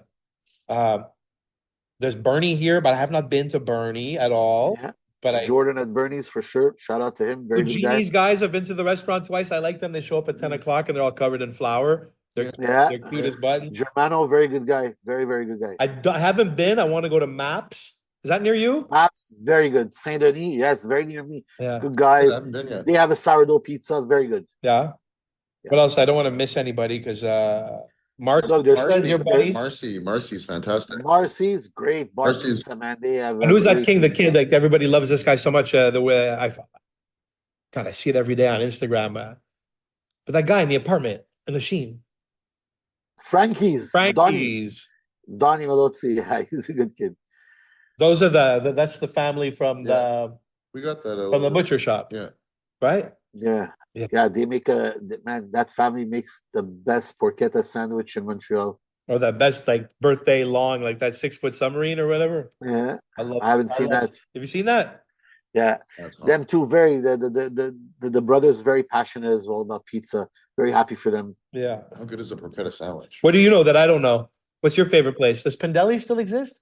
There's Bernie here, but I have not been to Bernie at all. Yeah. But Jordan at Bernie's for sure. Shout out to him. Very good guy. Genie's guys have been to the restaurant twice. I like them. They show up at 10 o'clock and they're all covered in flour. They're cute as buttons. Germano, very good guy. Very, very good guy. I haven't been. I want to go to Maps. Is that near you? Maps, very good. Saint Denis, yes, very near me. Yeah. Good guys. I haven't been yet. They have a sourdough pizza, very good. Yeah. What else? I don't want to miss anybody because Marcy's fantastic. Marcy's great. Marcy's, man. They have. And who's that king? The kid, like everybody loves this guy so much. The way I see it every day on Instagram. But that guy in the apartment in the Sheen. Frankie's. Donnie Malozzi. Yeah, he's a good kid. Those are that's the family from we got that from the butcher shop. Yeah. Right? Yeah. They make that family makes the best porchetta sandwich in Montreal. Or that best like birthday long, like that 6-foot submarine or whatever. Yeah. I haven't seen that. Have you seen that? Yeah. Them two the brothers very passionate as well about pizza. Very happy for them. Yeah. How good is a porchetta sandwich? What do you know that I don't know? What's your favorite place? Does Pendelli still exist?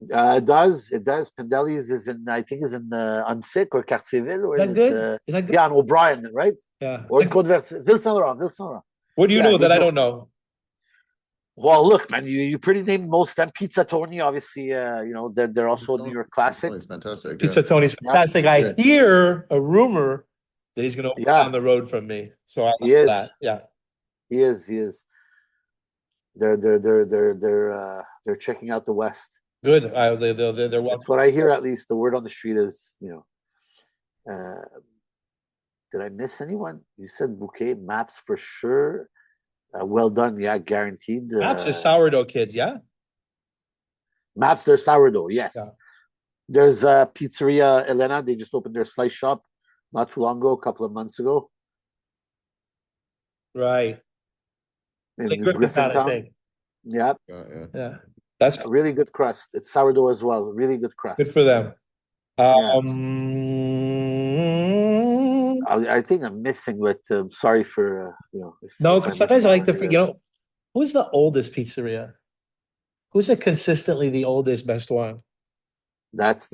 It does. Pendelli's is in Unsick or Cartierville. Or is that good? Is that good? Yeah, on O'Brien, right? Yeah. Or Ville Saint-Laurent. What do you know that I don't know? Well, look, man, you pretty named most of them. Pizza Tony, obviously, they're also New York classic. Tony's fantastic. Pizza Tony's fantastic. I hear a rumor that he's going to open down the road from me. So I love that. Yeah. He is. They're checking out the West. Good. They're welcome. That's what I hear. At least the word on the street is, did I miss anyone? You said Bouquet, Maps for sure. Well done, yeah, guaranteed. Maps is sourdough kids, yeah. Maps, they're sourdough, yes. Yeah. There's Pizzeria Elena. They just opened their slice shop not too long ago, a couple of months ago. Right. In Griffintown. Yeah. Yeah. That's a really good crust. It's sourdough as well. Really good crust. Good for them. I think I'm missing, but sorry for No, because sometimes I like to who's the oldest pizzeria? Who's consistently the oldest best one? That's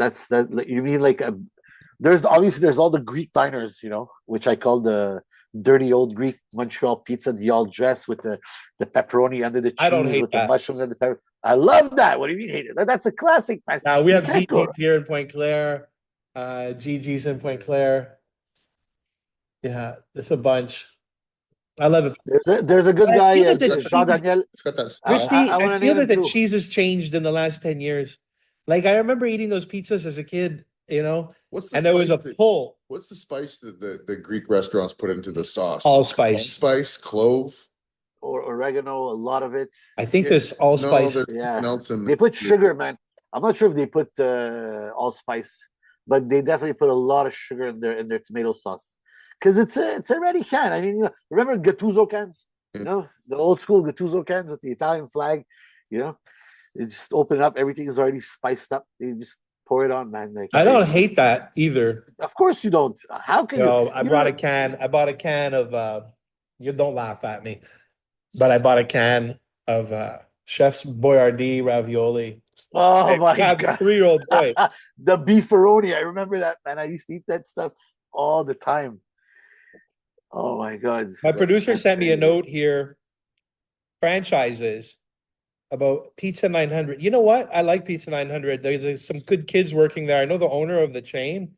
you mean like there's all the Greek diners, which I call the dirty old Greek Montreal pizza, the all dressed with the pepperoni under the cheese. I don't hate with that. The mushrooms and the pepper. I love that. What do you mean hate it? That's a classic. We have GG's here in Pointe Claire. GG's in Pointe Claire. Yeah, there's a bunch. I love it. There's a good guy, Jean Daniel. It's got that. I feel that the cheese has changed in the last 10 years. Like I remember eating those pizzas as a kid, and there was a pull. What's the spice that the Greek restaurants put into the sauce? Allspice, clove, or oregano. A lot of it. I think there's allspice. They put sugar, man. I'm not sure if they put allspice, but they definitely put a lot of sugar in their tomato sauce. Because it's a ready can. I mean, remember Gattuso cans? The old school Gattuso cans with the Italian flag. You just open it up. Everything is already spiced up. You just pour it on, man. I don't hate that either. Of course you don't. How can you? I bought a can of. You don't laugh at me, but I bought a can of Chef's Boyardee ravioli. Oh my God! 3-year-old boy. The beefaroni. I remember that, man. I used to eat that stuff all the time. Oh my God. My producer sent me a note here. franchises about Pizza 900. You know what? I like Pizza 900. There's some good kids working there. I know the owner of the chain.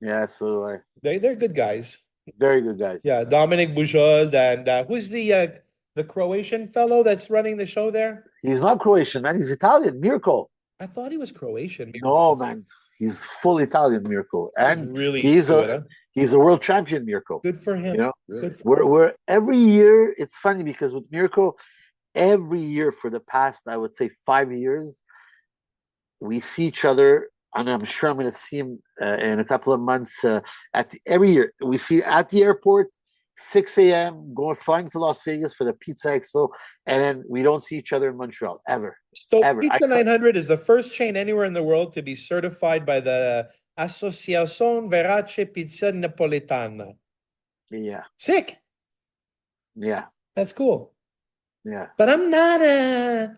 Yeah, so They're good guys. very good guys. Yeah, Dominic Bujol and who's the Croatian fellow that's running the show there? He's not Croatian, man. He's Italian. Mirko. I thought he was Croatian. No, man. He's full Italian, Mirko, and really he's into it, a huh? he's a world champion, Mirko. Good for him. You know, Really? Good for we're every year. It's funny because with Mirko, every year for the past, I would say 5 years, we see each other, and I'm sure I'm going to see him in a couple of months. Every year, we see at the airport, 6 a.m. flying to Las Vegas for the Pizza Expo, and then we don't see each other in Montreal ever. So Ever. Pizza 900 is the first chain anywhere in the world to be certified by the Associazione Verace Pizza Napoletana. Yeah, Sick. yeah, That's cool. yeah. But I'm not a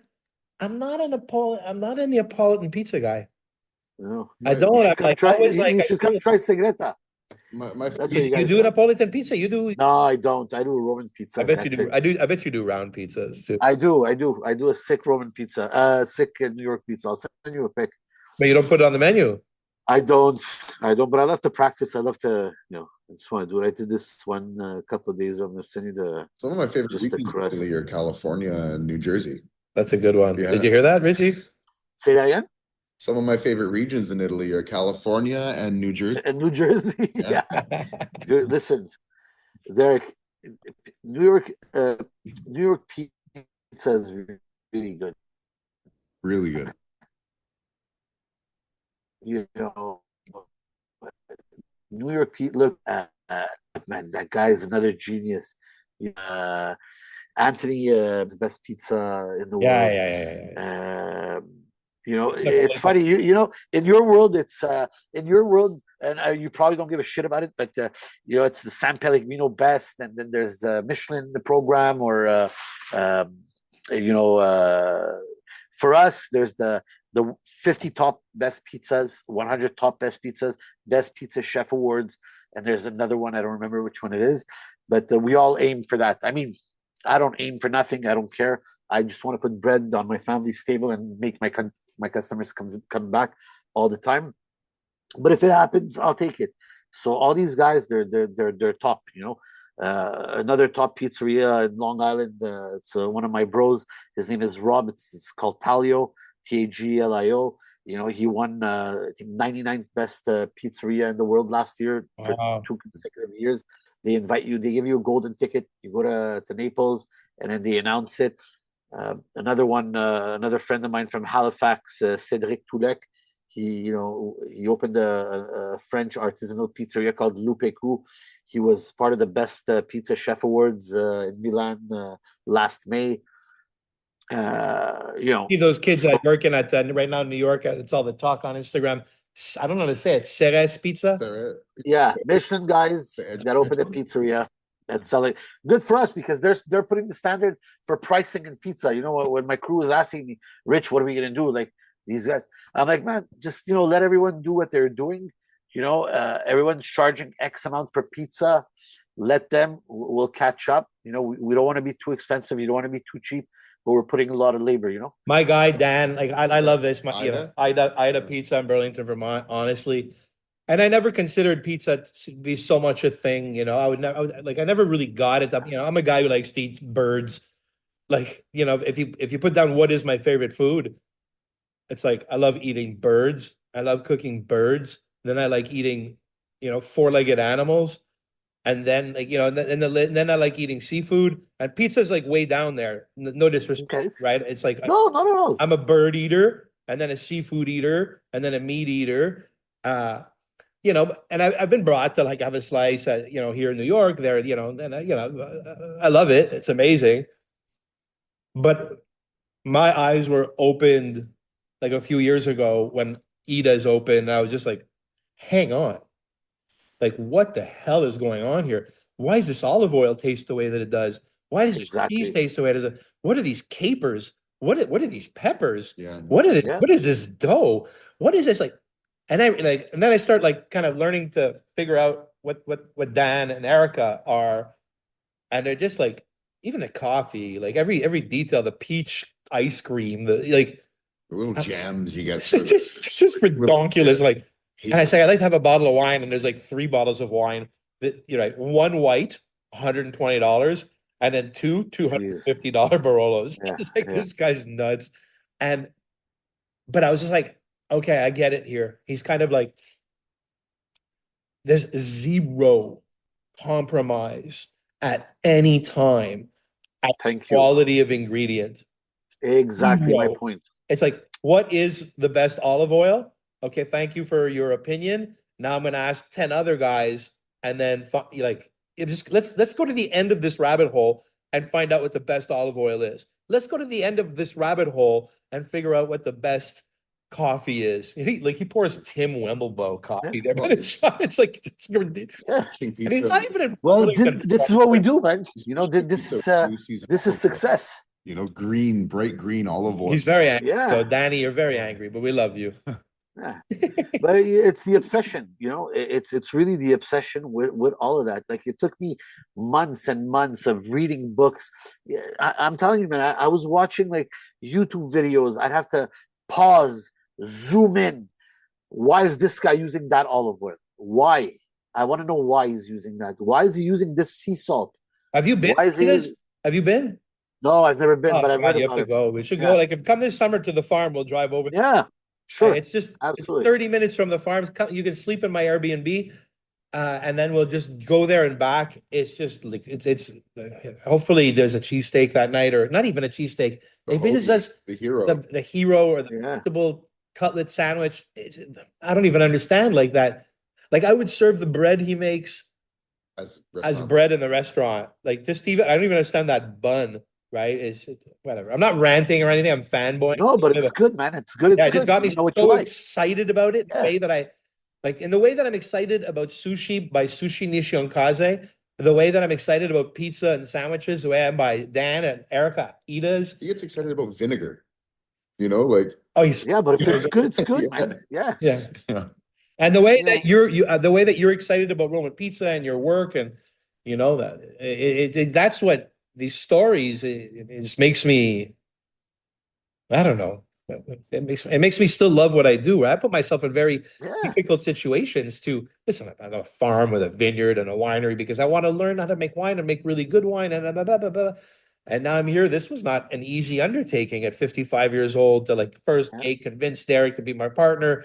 Neapolitan pizza guy. No, I don't. You should I'm come like, try. always You, like, you I should come do- try Segreta. My That's what you, you got you to do try. Napolitan pizza? You do. No, I don't. I do a Roman pizza. I bet you That's do. it. I bet you do round pizzas too. I do. I do a sick Roman pizza. Sick New York pizza. I'll send you a pic. But you don't put it on the menu. I don't. I don't. But I love to practice. I love to. I just want to do it. I did this one a couple of days. I'm gonna send you Some of my favorite just the regions crust. in Italy are California and New Jersey. That's a good one. Yeah. Did you hear that, Richie? Say that again. Some of my favorite regions in Italy are California and New Jersey. In New Jersey. Yeah. Yeah. Dude, listen, Derek. New York. New York pizza is really good. Really good. You know, New York Pete. Look, man, that guy is another genius. Anthony, the best pizza in the Yeah, world. yeah. It's funny. In your world, and you probably don't give a shit about it, but it's the San Pellegrino best, and then there's Michelin the program, or for us, there's the 50 top best pizzas, 100 top best pizzas, best pizza chef awards, and there's another one, I don't remember which one it is, but we all aim for that. I mean, I don't aim for nothing. I don't care. I just want to put bread on my family's table and make my customers come back all the time. But if it happens, I'll take it. So all these guys, they're top. Another top pizzeria in Long Island. It's one of my bros. His name is Rob. It's called Taglio, Taglio. He won I think 99th best pizzeria in the world last year for Wow. 2 consecutive years. They invite you. They give you a golden ticket. You go to Naples, and then they announce it. Another friend of mine from Halifax, Cédric Toulek. He opened a French artisanal pizzeria called Lupecu. He was part of the best pizza chef awards in Milan last May. See those kids that are working at right now in New York. It's all the talk on Instagram. I don't know how to say it. Ceres Pizza. Yeah, Michelin guys that opened a pizzeria that's selling. Good for us because they're putting the standard for pricing in pizza. When my crew was asking me, Rich, what are we gonna do? Like these guys, I'm like, man, just let everyone do what they're doing. Everyone's charging X amount for pizza. Let them. We'll catch up. We don't want to be too expensive. You don't want to be too cheap. But we're putting a lot of labor. My guy Dan, like I love this. Ida? Ida Pizza in Burlington, Vermont. Honestly, and I never considered pizza to be so much a thing. I never really got it. I'm a guy who likes to eat birds. Like, if you put down what is my favorite food, it's like I love eating birds. I love cooking birds. Then I like eating, four-legged animals. And then then I like eating seafood, and pizza's like way down there. No disrespect, Okay. right? It's like No. I'm a bird eater, and then a seafood eater, and then a meat eater. And I've been brought to like have a slice at, here in New York there, and I love it. It's amazing. But my eyes were opened like a few years ago when Ida's opened. And I was just like, hang on. Like, what the hell is going on here? Why does this olive oil taste the way that it does? Why does Exactly. cheese taste the way it does? What are these capers? What are these peppers? Yeah. What is it? Yeah. What is this dough? What is this like? And then I start like kind of learning to figure out what Dan and Erica are, and they're just like even the coffee, like every detail, the peach ice cream, the little jams you get. it's just ridiculous. Like, and I say I like to have a bottle of wine, and there's like 3 bottles of wine that one white, $120, and then two $250 Barolos. Yeah, It's like yeah. this guy's nuts. But I was just like, okay, I get it here. He's kind of like, there's zero compromise at any time at Thank you. quality of ingredient. Exactly my Zero. point. It's like, what is the best olive oil? Okay, thank you for your opinion. Now I'm going to ask 10 other guys, and then let's go to the end of this rabbit hole and find out what the best olive oil is. Let's go to the end of this rabbit hole and figure out what the best coffee is. He pours Tim Wemblebow coffee there, but it's like Yeah. and he's not even Well, this is what we do, man. This is success. Bright green olive oil. He's very angry. Yeah. So Danny, you're very angry, but we love you. Yeah. But it's the obsession, it's really the obsession with all of that. Like, it took me months and months of reading books. Yeah, I'm telling you, man, I was watching like YouTube videos. I'd have to pause, zoom in. Why is this guy using that olive oil? Why? I want to know why he's using that. Why is he using this sea salt? Have you been? Have you been? No, I've never been, but I've read you about have to it. go. We should go. Like, if come this summer to the farm, we'll drive over. Yeah, sure. It's just absolutely 30 minutes from the farm. You can sleep in my Airbnb, and then we'll just go there and back. It's just like it's. Hopefully, there's a cheesesteak that night, or not even a cheesesteak. If it is just the hero, the hero, or the vegetable cutlet sandwich, I don't even understand like that. Like, I would serve the bread he makes as bread in the restaurant. Like, just even I don't even understand that bun. Right? It's whatever. I'm not ranting or anything. I'm fanboying. No, but it's good, man. It's good. It's it just got me so excited about it. Yeah. In the way that I'm excited about sushi by Sushi Nishionkaze, the way that I'm excited about pizza and sandwiches, the way I'm by Dan and Erica Ida's. He gets excited about vinegar. but if it's good, it's good, man. Yeah. And the way that you're excited about Roman pizza and your work, and that that's what. These stories, it just makes me, I don't know. It makes me still love what I do. Right? I put myself in very difficult situations to listen. I have a farm with a vineyard and a winery because I want to learn how to make wine and make really good wine. And now I'm here. This was not an easy undertaking at 55 years old to first convince Derek to be my partner,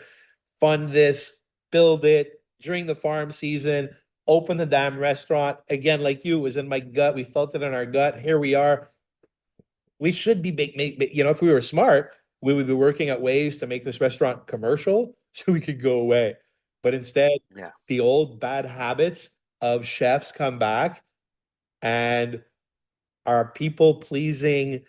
fund this, build it during the farm season. Open the damn restaurant again, like you, it was in my gut. We felt it in our gut. Here we are. We should be if we were smart, we would be working at ways to make this restaurant commercial so we could go away. But instead, the old bad habits of chefs come back, and our people pleasing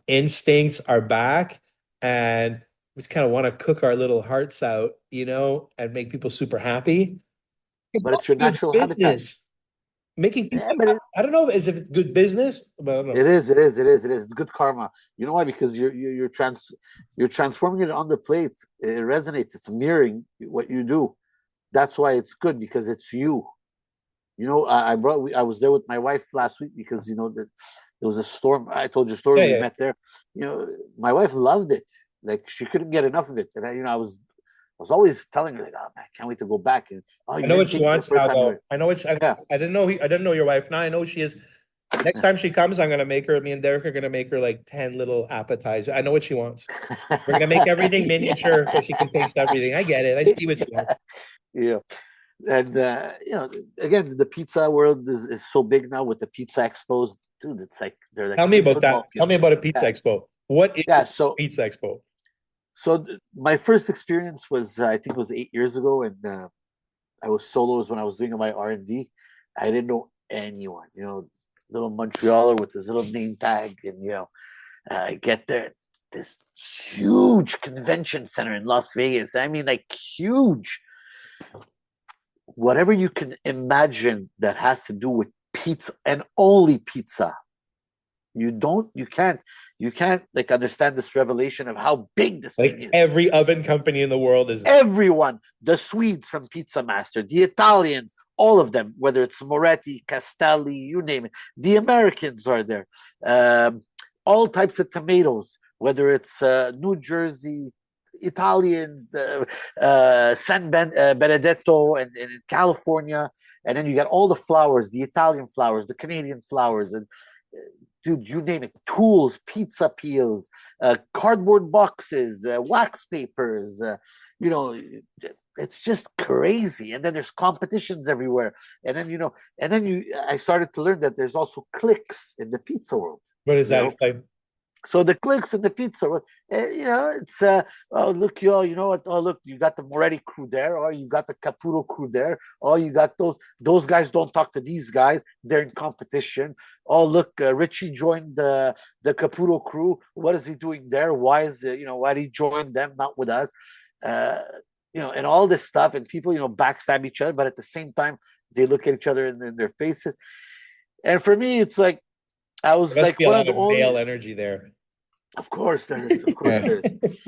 instincts are back, and we just kind of want to cook our little hearts out, and make people super happy. But it's your natural habitat. Making I don't know as if it's good business, but I don't know. It is. It's good karma. You know why? Because you're transforming it on the plate. It resonates. It's mirroring what you do. That's why it's good, because it's you. I was there with my wife last week because there was a storm. I told you a story. We met there. My wife loved it. Like, she couldn't get enough of it, and I was always telling her, like, oh man, can't wait to go back. And I know what she wants now, though. I know what I didn't know your wife. Now I know she is. Next time she comes, I'm gonna make her. Me and Derek are gonna make her like 10 little appetizers. I know what she wants. We're gonna make everything miniature so she can taste everything. I get it. I see what she wants. Yeah. And again, the pizza world is so big now with the pizza expos. Dude, it's like they're like. Tell me about that. Fields. Tell me about a pizza expo. What is pizza expo? So my first experience was, I think it was 8 years ago, and I was solos when I was doing my R&D. I didn't know anyone, little Montrealer with his little name tag, and I get there, this huge convention center in Las Vegas. I mean, like, huge. Whatever you can imagine that has to do with pizza, and only pizza, You can't like understand this revelation of how big this thing Like is. every oven company in the world is. Everyone, the Swedes from Pizza Master, the Italians, all of them, whether it's Moretti, Castelli, you name it. The Americans are there. All types of tomatoes, whether it's New Jersey, Italians, San Benedetto, and in California. And then you got all the flowers, the Italian flowers, the Canadian flowers, and dude, you name it, tools, pizza peels, cardboard boxes, wax papers, it's just crazy. And then there's competitions everywhere. And then I started to learn that there's also cliques in the pizza world. What is that? Explain. So the cliques in the pizza world, it's oh look, you know what? Oh look, you got the Moretti crew there, or you got the Caputo crew there, or you got those guys don't talk to these guys, they're in competition. Oh look, Richie joined the Caputo crew. What is he doing there? Why did he join them, not with us? And all this stuff, and people backstab each other, but at the same time they look at each other in their faces. And for me, it's like I was like one of the only male energy there. Of course there is. Of course there is.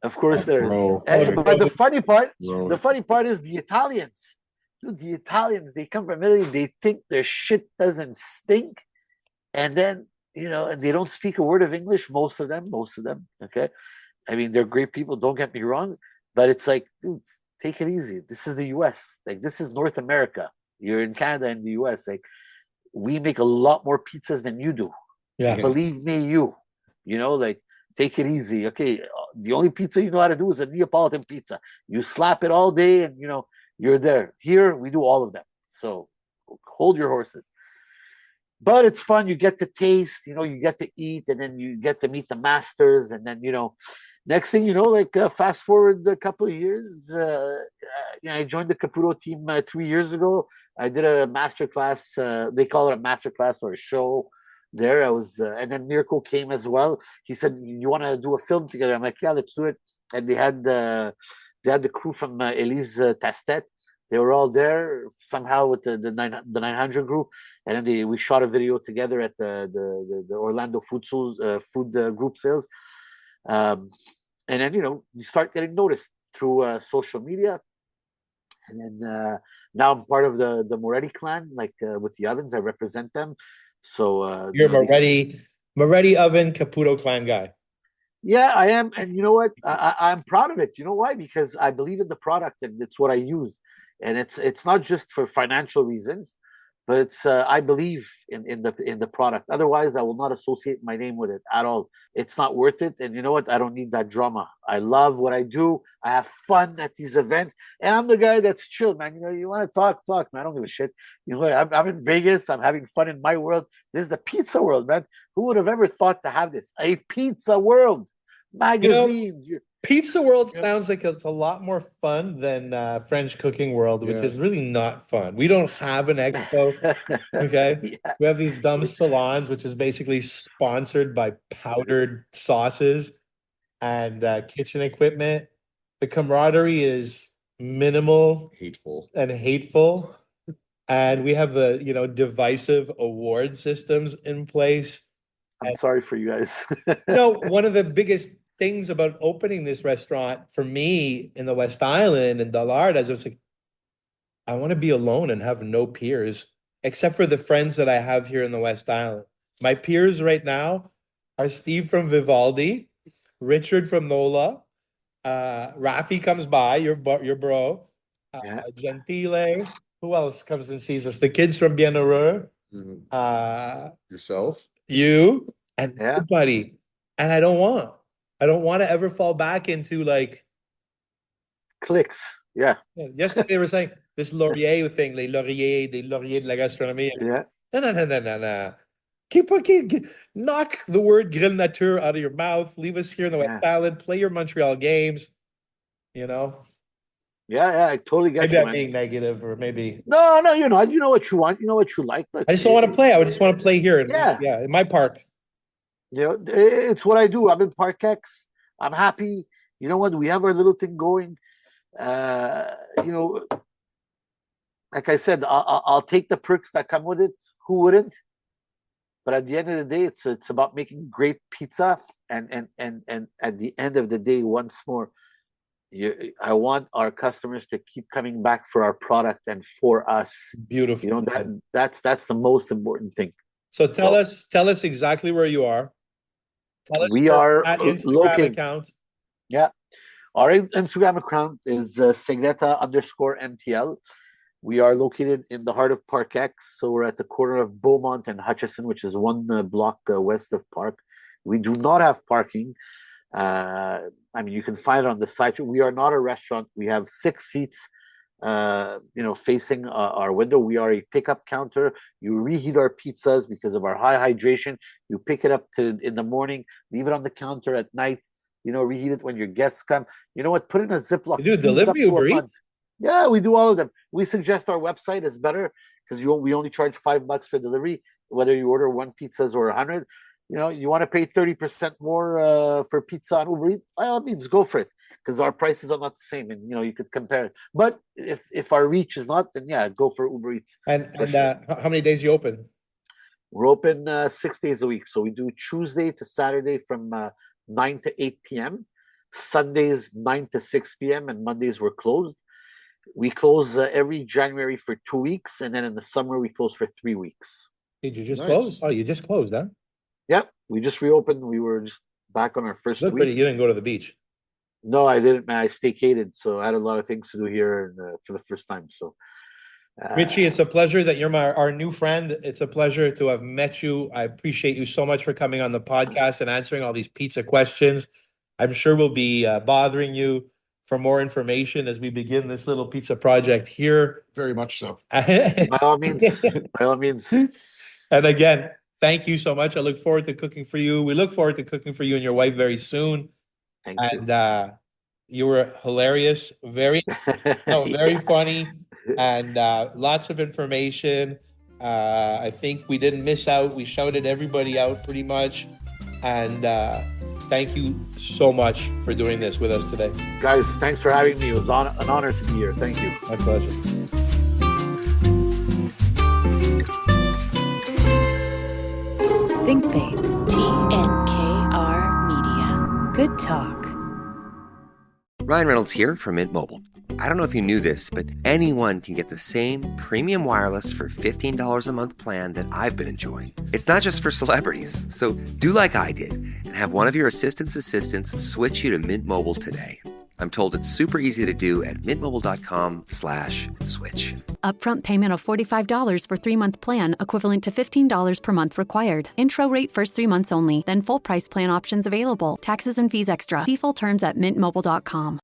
Of course there is. Bro. But the funny part is the Italians. Dude, the Italians, they come from Italy, they think their shit doesn't stink. And then, and they don't speak a word of English, most of them. Okay. I mean, they're great people, don't get me wrong. But it's like, dude, take it easy. This is the US. Like, this is North America. You're in Canada and the US. Like, we make a lot more pizzas than you do. Yeah. Believe me, like, take it easy. Okay, the only pizza you know how to do is a Neapolitan pizza. You slap it all day and, you're there. Here, we do all of them. So hold your horses. But it's fun. You get to taste, you get to eat, and then you get to meet the masters. And then, next thing you know, like fast forward a couple of years, I joined the Caputo team 3 years ago. I did a master class. They call it a master class or a show. There I was, and then Mirko came as well. He said, "You want to do a film together?" I'm like, "Yeah, let's do it." And they had the crew from Elise Tastet. They were all there somehow with the 900 group, and then we shot a video together at the Orlando food group sales. And then you start getting noticed through social media, and then now I'm part of the Moretti clan. Like with the ovens, I represent them. So you're Moretti oven Caputo clan guy. Yeah, I am, and you know what? I'm proud of it. You know why? Because I believe in the product, and it's what I use, and it's not just for financial reasons, but it's I believe in the product. Otherwise, I will not associate my name with it at all. It's not worth it, and you know what? I don't need that drama. I love what I do. I have fun at these events, and I'm the guy that's chill, man. You want to talk, man. I don't give a shit. I'm in Vegas. I'm having fun in my world. This is the pizza world, man. Who would have ever thought to have this? A pizza world, magazines. Pizza World sounds like it's a lot more fun than French Cooking World, which is really not fun. We don't have an expo. Okay. Yeah. We have these dumb salons, which is basically sponsored by powdered sauces and kitchen equipment. The camaraderie is minimal, Hateful. And we have the divisive award systems in place. I'm sorry for you guys. One of the biggest things about opening this restaurant for me in the West Island and Dullard, I was like, I want to be alone and have no peers, except for the friends that I have here in the West Island. My peers right now are Steve from Vivaldi, Richard from Nola, Rafi comes by, your bro, Gentile. Who else comes and sees us? The kids from Bienheureux. Yourself? You and nobody. And I don't want to ever fall back into like clicks. Yeah. Yesterday they were saying this Laurier thing, les lauriers de la gastronomie. Yeah. No. Keep knock the word grill nature out of your mouth. Leave us here in the West Island. Play your Montreal games. Yeah, I totally get maybe you. I'm being negative, or maybe no. You know what you want. You know what you like. I just don't want to play. I just want to play here. In my park. It's what I do. I'm in Parkex. I'm happy. You know what? We have our little thing going. Like I said, I'll take the perks that come with it. Who wouldn't? But at the end of the day, it's about making great pizza. And at the end of the day, once more, I want our customers to keep coming back for our product and for us. Beautiful. You know, that's the most important thing. So tell us exactly where you are. Tell us We your are Instagram located. account. Yeah. Our Instagram account is Segreta_MTL. We are located in the heart of Park X. So we're at the corner of Beaumont and Hutchison, which is one block west of Park. We do not have parking. I mean, you can find it on the site. We are not a restaurant. We have 6 seats, facing our window. We are a pickup counter. You reheat our pizzas because of our high hydration. You pick it up in the morning, leave it on the counter at night. Reheat it when your guests come. You know what? Put it in a Ziploc. You do delivery, Uber Eats? Yeah, we do all of them. We suggest our website is better because we only charge $5 for delivery, whether you order 1 pizzas or 100. You want to pay 30% more for pizza on Uber Eats, by all means, go for it, because our prices are not the same, and you could compare it. But if our reach is not, then yeah, go for Uber Eats. And sure. How many days you open? We're open 6 days a week, so we do Tuesday to Saturday from 9 to 8 p.m. Sundays 9 to 6 p.m. and Mondays we're closed. We close every January for 2 weeks, and then in the summer we close for 3 weeks. Did you just close? Oh, you just closed, huh? Yeah, we just reopened. We were just back on our first week. But you didn't go to the beach. No, I didn't, man. I staycated, so I had a lot of things to do here for the first time. So, Richie, it's a pleasure that you're our new friend. It's a pleasure to have met you. I appreciate you so much for coming on the podcast and answering all these pizza questions. I'm sure we'll be bothering you for more information as we begin this little pizza project here. Very much so. By all means. By all means. And again, thank you so much. I look forward to cooking for you. We look forward to cooking for you and your wife very soon. Thank you. And you were hilarious, very funny, and lots of information. I think we didn't miss out. We shouted everybody out pretty much. And thank you so much for doing this with us today. Guys, thanks for having me. It was an honor to be here. Thank you. My pleasure. Think Bait. TNKR Media. Good talk. Ryan Reynolds here from Mint Mobile. I don't know if you knew this, but anyone can get the same premium wireless for $15 a month plan that I've been enjoying. It's not just for celebrities. So do like I did and have one of your assistants switch you to Mint Mobile today. I'm told it's super easy to do at mintmobile.com/switch. Upfront payment of $45 for 3-month plan, equivalent to $15 per month required. Intro rate first 3 months only, then full price plan options available. Taxes and fees extra. See full terms at mintmobile.com.